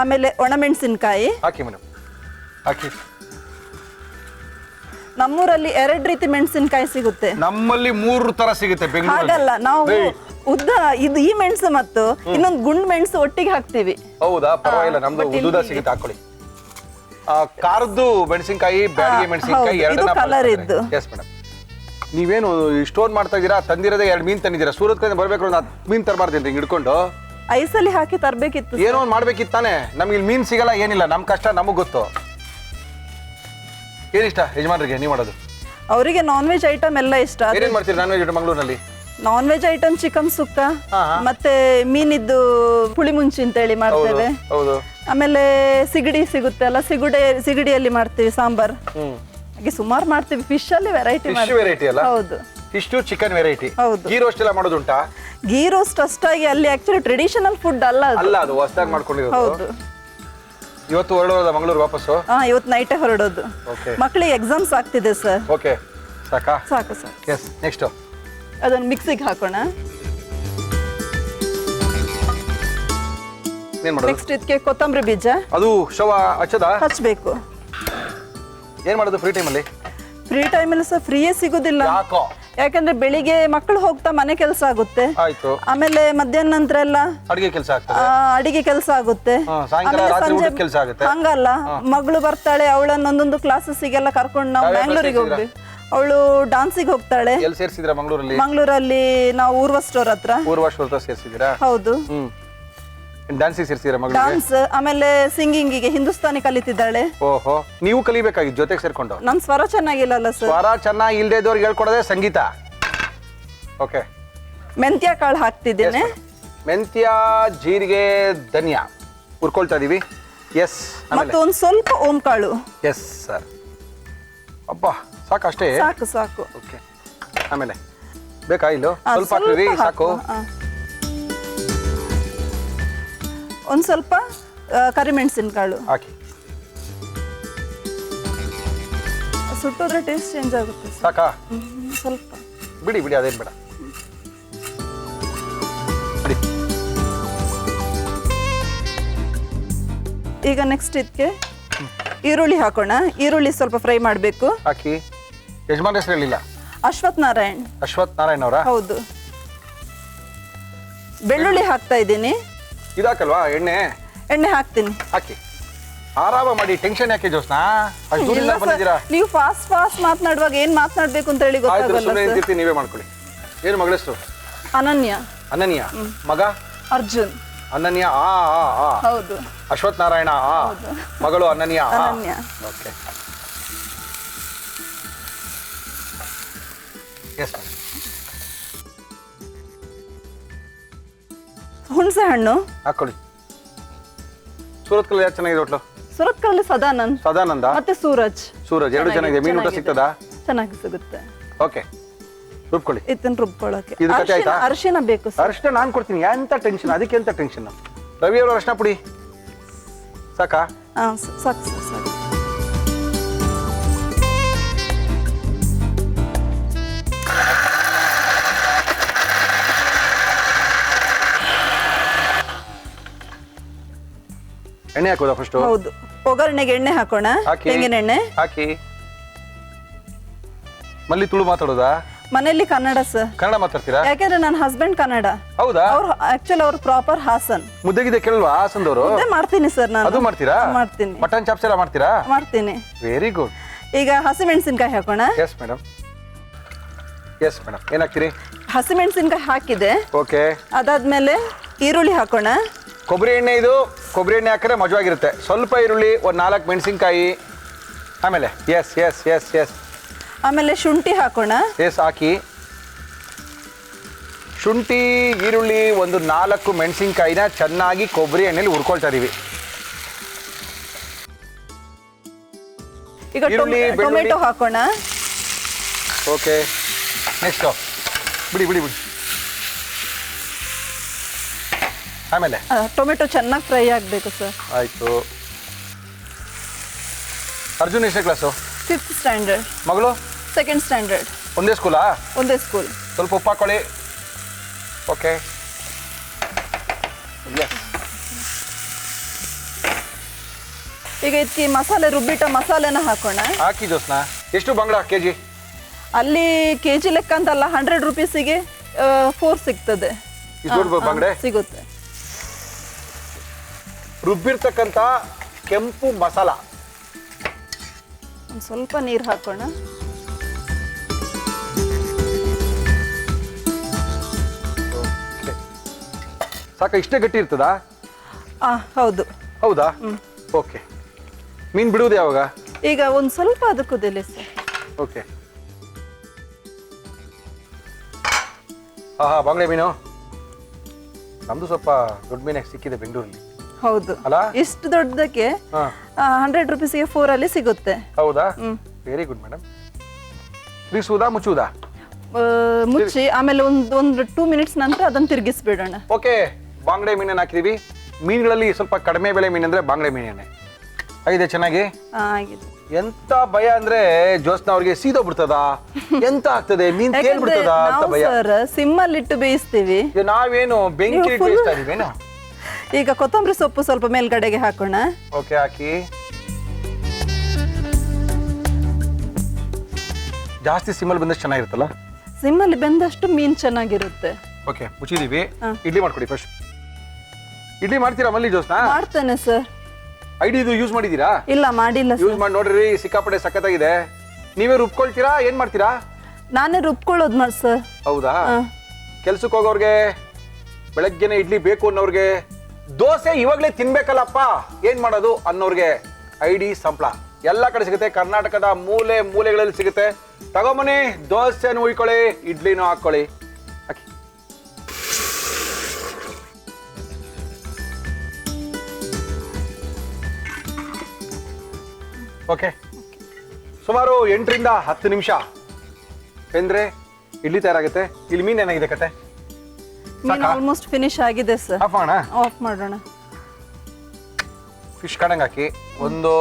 ಆಮೇಲೆ ಒಣಮೆಣಸಿನಕಾಯಿ ಹಾಕಿ ಮೇಡಮ್, ಹಾಕಿ. ನಮ್ಮೂರಲ್ಲಿ 2 ರೀತಿ ಮೆಣಸಿನಕಾಯಿ ಸಿಗುತ್ತೆ. ನಮ್ಮಲ್ಲಿ 3 ತರ ಸಿಗುತ್ತೆ ಬೆಂಗಳೂರಲ್ಲಿ. ಹಾಗಲ್ಲ, ನಾವು ಉದ್ದ ಈ ಮೆಣಸು ಮತ್ತು ಇನ್ನೊಂದು ಗುಂಡ್ ಮೆಣಸು ಒಟ್ಟಿಗೆ ಹಾಕ್ತಿವಿ. ಹೌದಾ? ಪರವಾಗಿಲ್ಲ, ನಮ್ದು ಉದ್ದ ಸಿಗುತ್ತೆ, ಹಾಕೊಳ್ಳಿ. ಖಾರದ್ದು ಮೆಣಸಿನಕಾಯಿ, ಬ್ಯಾಡಿಗೆ ಮೆಣಸಿನಕಾಯಿ ಎರಡನ್ನ ಕಲರ್ ಇದ್ದು. Yes madam. ನೀವೇನು ಸ್ಟೋರ್ ಮಾಡ್ತಾ ಇದ್ದೀರಾ? ತಂದಿರೋದೇ 2 ಮೀನು ತಂದಿದ್ದೀರಾ. ಸೂರತ್ಕಲ್ಲಿಂದ ಬರ್ಬೇಕು, 10 ಮೀನು ತರಬಾರ್ದೇನ್ರಿ ಹಿಂಗೆ ಹಿಡ್ಕೊಂಡು? ಐಸಲ್ಲಿ ಹಾಕಿ ತರಬೇಕಿತ್ತು. ಏನೋ ಒಂದು ಮಾಡ್ಬೇಕಿತ್ತು ತಾನೆ. ನಮ್ಗೆ ಇಲ್ಲಿ ಮೀನು ಸಿಗಲ್ಲ, ಏನಿಲ್ಲ. ನಮ್ಮ ಕಷ್ಟ ನಮಗೆ ಗೊತ್ತು. ಏನಿಷ್ಟ ಯಜಮಾನ್ರಿಗೆ ನೀವು ಮಾಡೋದು? ಅವರಿಗೆ ನಾನ್ ವೆಜ್ ಐಟಮ್ ಎಲ್ಲ ಇಷ್ಟ. ಏನೇನು ಮಾಡ್ತೀರಿ ನಾನ್ ವೆಜ್ ಮಂಗಳೂರಿನಲ್ಲಿ? ನಾನ್ ವೆಜ್ ಐಟಮ್ ಚಿಕನ್ ಸುಕ್ಕ, ಮತ್ತೆ ಮೀನಿದ್ದು ಪುಳಿ ಮುಂಚಿ ಅಂತೇಳಿ ಮಾಡ್ತೇವೆ. ಹೌದು. ಆಮೇಲೆ ಸಿಗಡಿ ಸಿಗುತ್ತೆ ಅಲ್ಲ, ಸಿಗಡಿಯಲ್ಲಿ ಮಾಡ್ತೀವಿ ಸಾಂಬಾರ್. ಹಾಗೆ ಸುಮಾರು ಮಾಡ್ತೀವಿ. ಫಿಶ್ ಅಲ್ಲಿ ವೆರೈಟಿ ಅಲ್ಲ? ಹೌದು. Fish chicken variety. ಹೌದು. ಗೀ ರೋಸ್ಟ್ ಎಲ್ಲ ಮಾಡೋದುಂಟಾ? ಗೀ ರೋಸ್ಟ್ ಅಷ್ಟಾಗಿ ಅಲ್ಲಿ ಆಕ್ಚುಲಿ ಟ್ರೆಡಿಷನಲ್ ಫುಡ್ ಅಲ್ಲ ಅದು ಹೊಸದಾಗಿ ಮಾಡ್ಕೊಂಡಿರೋದು. ಹೌದು. ಇವತ್ತು ಹೊರಡೋದ ಮಂಗಳೂರು ವಾಪಸ್ಸು? ಇವತ್ತು ನೈಟೇ ಹೊರಡೋದು. ಮಕ್ಕಳಿಗೆ ಎಕ್ಸಾಮ್ಸ್ ಆಗ್ತಿದೆ ಸರ್. ಓಕೆ, ಸಾಕಾ? ಸಾಕು ಸರ್. ಎಸ್. ನೆಕ್ಸ್ಟ್ ಅದನ್ನು ಮಿಕ್ಸಿಗೆ ಹಾಕೋಣ. ಏನ್ ಮಾಡೋದು? ನೆಕ್ಸ್ಟ್ ಇದಕ್ಕೆ ಕೊತ್ತಂಬರಿ ಬೀಜ ಅದು ಶವ ಹಚ್ಚಬೇಕು. ಏನ್ ಮಾಡೋದು ಫ್ರೀ ಟೈಮಲ್ಲಿ? ಫ್ರೀ ಟೈಮಲ್ಲಿ ಸರ್ ಫ್ರೀಯೇ ಸಿಗೋದಿಲ್ಲ. ಯಾಕೋ? ಯಾಕಂದ್ರೆ ಬೆಳಿಗ್ಗೆ ಮಕ್ಕಳು ಹೋಗ್ತಾ ಮನೆ ಕೆಲಸ ಆಗುತ್ತೆ. ಆಯ್ತು. ಆಮೇಲೆ ಮಧ್ಯಾಹ್ನ ನಂತರ ಎಲ್ಲ ಅಡಿಗೆ ಕೆಲಸ ಆಗ್ತದೆ. ಅಡಿಗೆ ಕೆಲಸ ಆಗುತ್ತೆ. ಸಾಯಂಕಾಲ ರಾತ್ರಿ ಊಟದ ಕೆಲಸ ಆಗುತ್ತೆ. ಹಂಗಲ್ಲ, ಮಗಳು ಬರ್ತಾಳೆ, ಅವಳನ್ನ ಒಂದೊಂದು ಕ್ಲಾಸಸ್ಸಿಗೆಲ್ಲ ಕರ್ಕೊಂಡು ನಾವು ಬ್ಯಾಂಗ್ಳೂರಿಗೆ ಹೋಗ್ವಿ. ಅವಳು ಡಾನ್ಸಿಗೆ ಹೋಗ್ತಾಳೆ. ಎಲ್ಲಿ ಸೇರಿಸಿದ್ರಾ ಮಂಗಳೂರಲ್ಲಿ? ಮಂಗಳೂರಲ್ಲಿ ನಾವು ಊರ್ವ ಸ್ಟೋರ್ ಹತ್ರ. ಊರ್ವ ಸ್ಟೋರ್ ಹತ್ರ ಸೇರಿಸಿದ್ರಾ? ಹೌದು. ಡ್ಯಾನ್ಸಿಗೆ ಸೇರಿಸಿದ್ರಾ ಮಗಳು? ಡಾನ್ಸ್, ಆಮೇಲೆ ಸಿಂಗಿಂಗಿಗೆ ಹಿಂದೂಸ್ತಾನಿ ಕಲಿತಿದ್ದಾಳೆ. ಓಹೋ, ನೀವು ಕಲಿಬೇಕಾಗಿತ್ತು ಜೊತೆಗೆ ಸೇರ್ಕೊಂಡು. ನನ್ ಸ್ವರ ಚೆನ್ನಾಗಿಲ್ಲಲ್ಲ ಸರ್. ಸ್ವರ ಚೆನ್ನಾಗಿ ಇಲ್ಲದೆ ಇದ್ದವ್ರಿಗೆ ಹೇಳ್ಕೊಡೋದೇ ಸಂಗೀತ. ಓಕೆ. ಮೆಂತ್ಯ ಕಾಳು ಹಾಕ್ತಿದ್ದೇನೆ. ಮೆಂತ್ಯ, ಜೀರಿಗೆ, ಧನಿಯಾ ಹುರ್ಕೊಳ್ತಾ ಇದೀವಿ. ಎಸ್. ಮತ್ತೆ ಒಂದು ಸ್ವಲ್ಪ ಓಂ ಕಾಳು. Yes sir. ಅಬ್ಬ, ಸಾಕು ಅಷ್ಟೇ? ಸಾಕು ಸಾಕು. ಓಕೆ. ಆಮೇಲೆ ಬೇಕಾ ಇಲ್ಲೋ? ಸ್ವಲ್ಪ ಹಾಕ್ರಿ, ಸಾಕು. ಒಂದು ಸ್ವಲ್ಪ ಕರಿಮೆಣಸಿನಕಾಳು ಹಾಕಿ. ಸುಟ್ಟೋದ್ರೆ ಟೇಸ್ಟ್ ಚೇಂಜ್ ಆಗುತ್ತೆ. ಸಾಕಾ? ಸ್ವಲ್ಪ ಬಿಡಿ ಅದೇನು ಬೇಡ. ಈಗ ನೆಕ್ಸ್ಟ್ ಇದಕ್ಕೆ ಈರುಳ್ಳಿ ಹಾಕೋಣ. ಈರುಳ್ಳಿ ಸ್ವಲ್ಪ ಫ್ರೈ ಮಾಡಬೇಕು. ಹಾಕಿ. ಯಜಮಾನ್ ಹೆಸರು ಹೇಳಿಲ್ಲ? ಅಶ್ವಥ್ ನಾರಾಯಣ್. ಅಶ್ವಥ್ ನಾರಾಯಣ್ ಅವರ? ಹೌದು. ಬೆಳ್ಳುಳ್ಳಿ ಹಾಕ್ತಾ ಇದ್ದೀನಿ. ಇದಾಕಲ್ವಾ ಎಣ್ಣೆ? ಎಣ್ಣೆ ಹಾಕ್ತೀನಿ. ಹಾಕಿ. ಆರಾಮ ಮಾಡಿ, ಟೆನ್ಷನ್ ಯಾಕೆ ಜೋಸ್ನಾ? ಅಷ್ಟು ದೂರದಿಂದ ಬಂದಿದ್ದೀರಾ? ನೀವು ಫಾಸ್ಟ್ ಮಾತನಾಡುವಾಗ ಏನ್ ಮಾತನಾಡ್ಬೇಕು ಅಂತ ಹೇಳಿ ಗೊತ್ತಾಗಲ್ಲ. ನೀವೇ ಮಾಡ್ಕೊಳ್ಳಿ. ಏನು ಮಗಳ ಹೆಸರು? ಅನನ್ಯ. ಅನನ್ಯ. ಮಗ? ಅರ್ಜುನ್. ಅನನ್ಯ ಆ ಆ ಆ ಹೌದು. ಅಶ್ವಥ್ ನಾರಾಯಣ ಆ ಮಗಳು ಅನನ್ಯ ಆ ಅನನ್ಯ. Okay yes madam. ಹುಣಸೆ ಹಣ್ಣು. ಹಾಕೊಳ್ಳಿ. ಸೂರತ್ ಕಲ್ ಯಾರು ಚೆನ್ನಾಗಿದೆ ಹೋಟ್ಲು? ಸುರತ್ಕಲ್ಲಿ ಸದಾನಂದ್ ಸದಾನಂದ ಮತ್ತೆ ಸೂರಜ್. ಸೂರಜ್ ಎರಡು ಚೆನ್ನಾಗಿದೆ. ಮೀನು ಊಟ ಸಿಗ್ತದಾ? ಚೆನ್ನಾಗಿ ಸಿಗುತ್ತೆ. ಓಕೆ ರುಬ್ಕೊಳ್ಳಿ. ಇದನ್ನ ರುಬ್ಕೊಳ್ಳೋಕೆ ಇದು ಕತೆ ಆಯ್ತಾ? ಅರಿಶಿನ ಬೇಕು ಸರ್. ಅರಿಶಿನ ನಾನು ಕೊಡ್ತೀನಿ. ಎಂತ ಟೆನ್ಷನ್, ಅದಕ್ಕೆ ಎಂತ ಟೆನ್ಷನ್. ರವಿ ಅವರು ಅರಿಶಿನ ಪುಡಿ ಸಾಕಾ? ಸಾಕು ಸರ್ ಸಾಕು. ಎಣ್ಣೆ ಹಾಕೋದಾ ಫಸ್ಟ್? ಹೌದು. ಒಗ್ಗರಣೆಗೆ ಎಣ್ಣೆ ಹಾಕೋಣ. ಹಾಕಿ. ತೆಂಗಿನ ಎಣ್ಣೆ ಹಾಕಿ. ಮಲ್ಲಿ ತುಳು ಮಾತಾಡೋದಾ? ಮನೆಯಲ್ಲಿ ಕನ್ನಡ ಸರ್. ಕನ್ನಡ ಮಾತಾಡ್ತೀರಾ? ಯಾಕೆಂದ್ರೆ ನನ್ನ ಹಸ್ಬೆಂಡ್ ಕನ್ನಡ. ಹೌದಾ? ಅವ್ರು ಪ್ರಾಪರ್ ಹಾಸನ್. ಮುದ್ದೆಗಿದೆ ಕೇಳಲ್ವಾ ಹಾಸನದವರು? ಮುದ್ದೆ ಮಾಡ್ತೀನಿ ಸರ್ ನಾನು. ಅದು ಮಾಡ್ತೀರಾ? ಮಾಡ್ತೀನಿ. ಮಟನ್ ಚಾಪ್ಸ್ ಎಲ್ಲ ಮಾಡ್ತೀರಾ? ಮಾಡ್ತೀನಿ. Very good. ಈಗ ಹಸಿಮೆಣಸಿನ್ಕಾಯಿ ಹಾಕೋಣ. Yes madam. Yes madam. ಏನ್ ಹಾಕ್ತೀರಿ? ಹಸಿಮೆಣಸಿನ್ಕಾಯಿ ಹಾಕಿದೆ. ಓಕೆ. ಅದಾದ್ಮೇಲೆ ಈರುಳ್ಳಿ ಹಾಕೋಣ. ಕೊಬ್ಬರಿ ಎಣ್ಣೆ ಇದು. ಕೊಬ್ಬರಿ ಎಣ್ಣೆ ಹಾಕಿದ್ರೆ ಮಜವಾಗಿರುತ್ತೆ. ಸ್ವಲ್ಪ ಈರುಳ್ಳಿ, ಒಂದು 4 ಮೆಣಸಿನ್ಕಾಯಿ. ಆಮೇಲೆ ಎಸ್ ಎಸ್ ಎಸ್ ಎಸ್ ಆಮೇಲೆ ಶುಂಠಿ ಹಾಕೋಣ. ಎಸ್ ಹಾಕಿ. ಶುಂಠಿ, ಈರುಳ್ಳಿ, ಒಂದು 4 ಮೆಣಸಿನ್ಕಾಯಿನ ಚೆನ್ನಾಗಿ ಕೊಬ್ಬರಿ ಎಣ್ಣೆಲಿ ಹುರ್ಕೊಳ್ತಾ ಇದೀವಿ. ಈಗ ಈರುಳ್ಳಿ, ಬೆಳ್ಳುಳ್ಳಿ. ಟೊಮೆಟೊ ಹಾಕೋಣ. ಓಕೆ ನೆಕ್ಸ್ಟ್ ಬಿಡಿ ಬಿಡಿ ಬಿಡಿ. ಆಮೇಲೆ ಟೊಮೆಟೊ ಚೆನ್ನಾಗಿ ಫ್ರೈ ಆಗಬೇಕು ಸರ್. ಆಯಿತು. ಅರ್ಜುನ್ ಎಷ್ಟನೇ ಕ್ಲಾಸು? 5th standard. ಮಗಳು? 2nd standard. ಒಂದೇ ಸ್ಕೂಲಾ? ಒಂದೇ ಸ್ಕೂಲ್. ಸ್ವಲ್ಪ ಉಪ್ಪು ಹಾಕೊಳ್ಳಿ. Okay yes. ಈಗ ಇದಕ್ಕೆ ಮಸಾಲೆ ರುಬ್ಬಿಟ್ಟ ಮಸಾಲೆನ ಹಾಕೋಣ. ಹಾಕಿ ಜೋಸ್ನಾ. ಎಷ್ಟು ಬಂಗಡ ಕೆಜಿ? ಅಲ್ಲಿ ಕೆಜಿ ಲೆಕ್ಕ ಅಂತಲ್ಲ, 100 ರೂಪೀಸಿಗೆ 4 ಸಿಗ್ತದೆ. ಬಂಗಡೆ ಸಿಗುತ್ತೆ. ರುಬ್ಬಿರ್ತಕ್ಕಂಥ ಕೆಂಪು ಮಸಾಲ. ಒಂದು ಸ್ವಲ್ಪ ನೀರು ಹಾಕೋಣ. ಸಾಕ? ಇಷ್ಟೇ ಗಟ್ಟಿ ಇರ್ತದಾ? ಹೌದು. ಹೌದಾ? ಓಕೆ. ಮೀನು ಬಿಡುವುದು ಯಾವಾಗ? ಈಗ ಒಂದು ಸ್ವಲ್ಪ ಅದು ಕುದಿಲಿ ಸರ್. ಓಕೆ. ಹಾ ಬಂಗಡೆ ಮೀನು ನಮ್ದು ಸ್ವಲ್ಪ ದೊಡ್ಡ ಮೀನಾಗಿ ಸಿಕ್ಕಿದೆ ಬೆಂಗಳೂರಲ್ಲಿ. ಹೌದು ಅಲ್ಲ? ಇಷ್ಟು ದೊಡ್ಡದಕ್ಕೆ 100 ರೂಪೀಸಿಗೆ 4 ಅಲ್ಲಿ ಸಿಗುತ್ತೆ. ಹೌದಾ? Very good madam. ತಿರುಗಿಸುವುದಾ ಮುಚ್ಚುವುದಾ? ಮುಚ್ಚಿ ಆಮೇಲೆ ಒಂದು 2 ಮಿನಿಟ್ಸ್ ನಂತರ ಅದನ್ನು ತಿರುಗಿಸ್ಬಿಡೋಣ. ಓಕೆ. ಬಾಂಗಡೆ ಮೀನನ್ನು ಹಾಕಿದೀವಿ. ಮೀನುಗಳಲ್ಲಿ ಸ್ವಲ್ಪ ಕಡಿಮೆ ಬೆಲೆ ಮೀನಂದ್ರೆ ಬಾಂಗಡೆ ಮೀನೇನೆ. ಆಗಿದೆ ಚೆನ್ನಾಗಿ? ಆಗಿದೆ. ಎಂತ ಭಯ ಅಂದ್ರೆ ಜೋಸ್ನಾ ಅವ್ರಿಗೆ ಸೀದೋಗ್ಬಿಡ್ತದ, ಎಂತ ಆಗ್ತದೆ ಮೀನ್ ತೇಲ್ಬಿಡ್ತದ ಅಂತ ಭಯ. ಸರ್ ಸಿಮ್ಮಲ್ಲಿಟ್ಟು ಬೇಯಿಸ್ತೀವಿ. ನಾವೇನು ಬೆಂಕಿ ಇಟ್ಟು ಬೇಯಿಸ್ತಾ ಇದೀವೇನು? ಈಗ ಕೊತ್ತಂಬರಿ ಸೊಪ್ಪು ಸ್ವಲ್ಪ ಮೇಲ್ಗಡೆಗೆ ಹಾಕೋಣ. ಓಕೆ ಹಾಕಿ. ಜಾಸ್ತಿ ಸಿಮ್ಮಲ್ಲಿ ಬಂದಷ್ಟು ಚೆನ್ನಾಗಿರುತ್ತಲ್ಲ? ಸಿಮ್ಮಲ್ಲಿ ಬೆಂದಷ್ಟು ಮೀನ್ ಚೆನ್ನಾಗಿರುತ್ತೆ. ಓಕೆ ಮುಚ್ಚಿದೀವಿ. ಇಡ್ಲಿ ಮಾಡ್ಕೊಡಿ ಫಸ್ಟ್. ಇಡ್ಲಿ ಮಾಡ್ತೀರಾ ಮಲ್ಲಿ ಜೋಸ್ನಾ? ಮಾಡ್ತೇನೆ ಸರ್. ಐಡಿ ಇದು ಯೂಸ್ ಮಾಡಿದೀರಾ? ಇಲ್ಲ ಮಾಡಿಲ್ಲ ಯೂಸ್ ಮಾಡಿ ನೋಡ್ರಿ, ಸಿಕ್ಕಾಪಟ್ಟೆ ಸಖತ್ತಾಗಿದೆ. ನೀವೇ ರುಬ್ಕೊಳ್ತೀರಾ ಏನ್ ಮಾಡ್ತೀರಾ? ನಾನೇ ರುಬ್ಕೊಳ್ಳೋದು ಸರ್. ಹೌದಾ? ಕೆಲ್ಸಕ್ಕೆ ಹೋಗೋರ್ಗೆ, ಬೆಳಗ್ಗೆನೆ ಇಡ್ಲಿ ಬೇಕು ಅನ್ನೋರ್ಗೆ, ದೋಸೆ ಇವಾಗ್ಲೇ ತಿನ್ಬೇಕಲ್ಲಪ್ಪ ಏನ್ ಮಾಡೋದು ಅನ್ನೋರ್ಗೆ ಐಡಿ ಸಂಪ್ಳ ಎಲ್ಲ ಕಡೆ ಸಿಗುತ್ತೆ. ಕರ್ನಾಟಕದ ಮೂಲೆ ಮೂಲೆಗಳಲ್ಲಿ ಸಿಗುತ್ತೆ. ತಗೊಂಬನ್ನಿ, ದೋಸೆನೂ ಉಯ್ಕೊಳ್ಳಿ, ಇಡ್ಲಿನೂ ಹಾಕೊಳ್ಳಿ. ಹಾಕಿ. ಓಕೆ. ಸುಮಾರು 8 ರಿಂದ 10 ನಿಮಿಷ ಬೆಂದ್ರೆ ಇಡ್ಲಿ ತಯಾರಾಗುತ್ತೆ. ಇಲ್ಲಿ ಮೀನ್ ಏನಾಗಿದೆ ಕತೆ? ಮೀನು ಆಲ್ಮೋಸ್ಟ್ ಫಿನಿಶ್ ಆಗಿದೆ ಸರ್. ಆಫ್ ಮಾಡೋಣ? ಆಫ್ ಮಾಡೋಣ. ಫಿಶ್ ಕಡಂಗ್ ಹಾಕಿ. ಒಂದು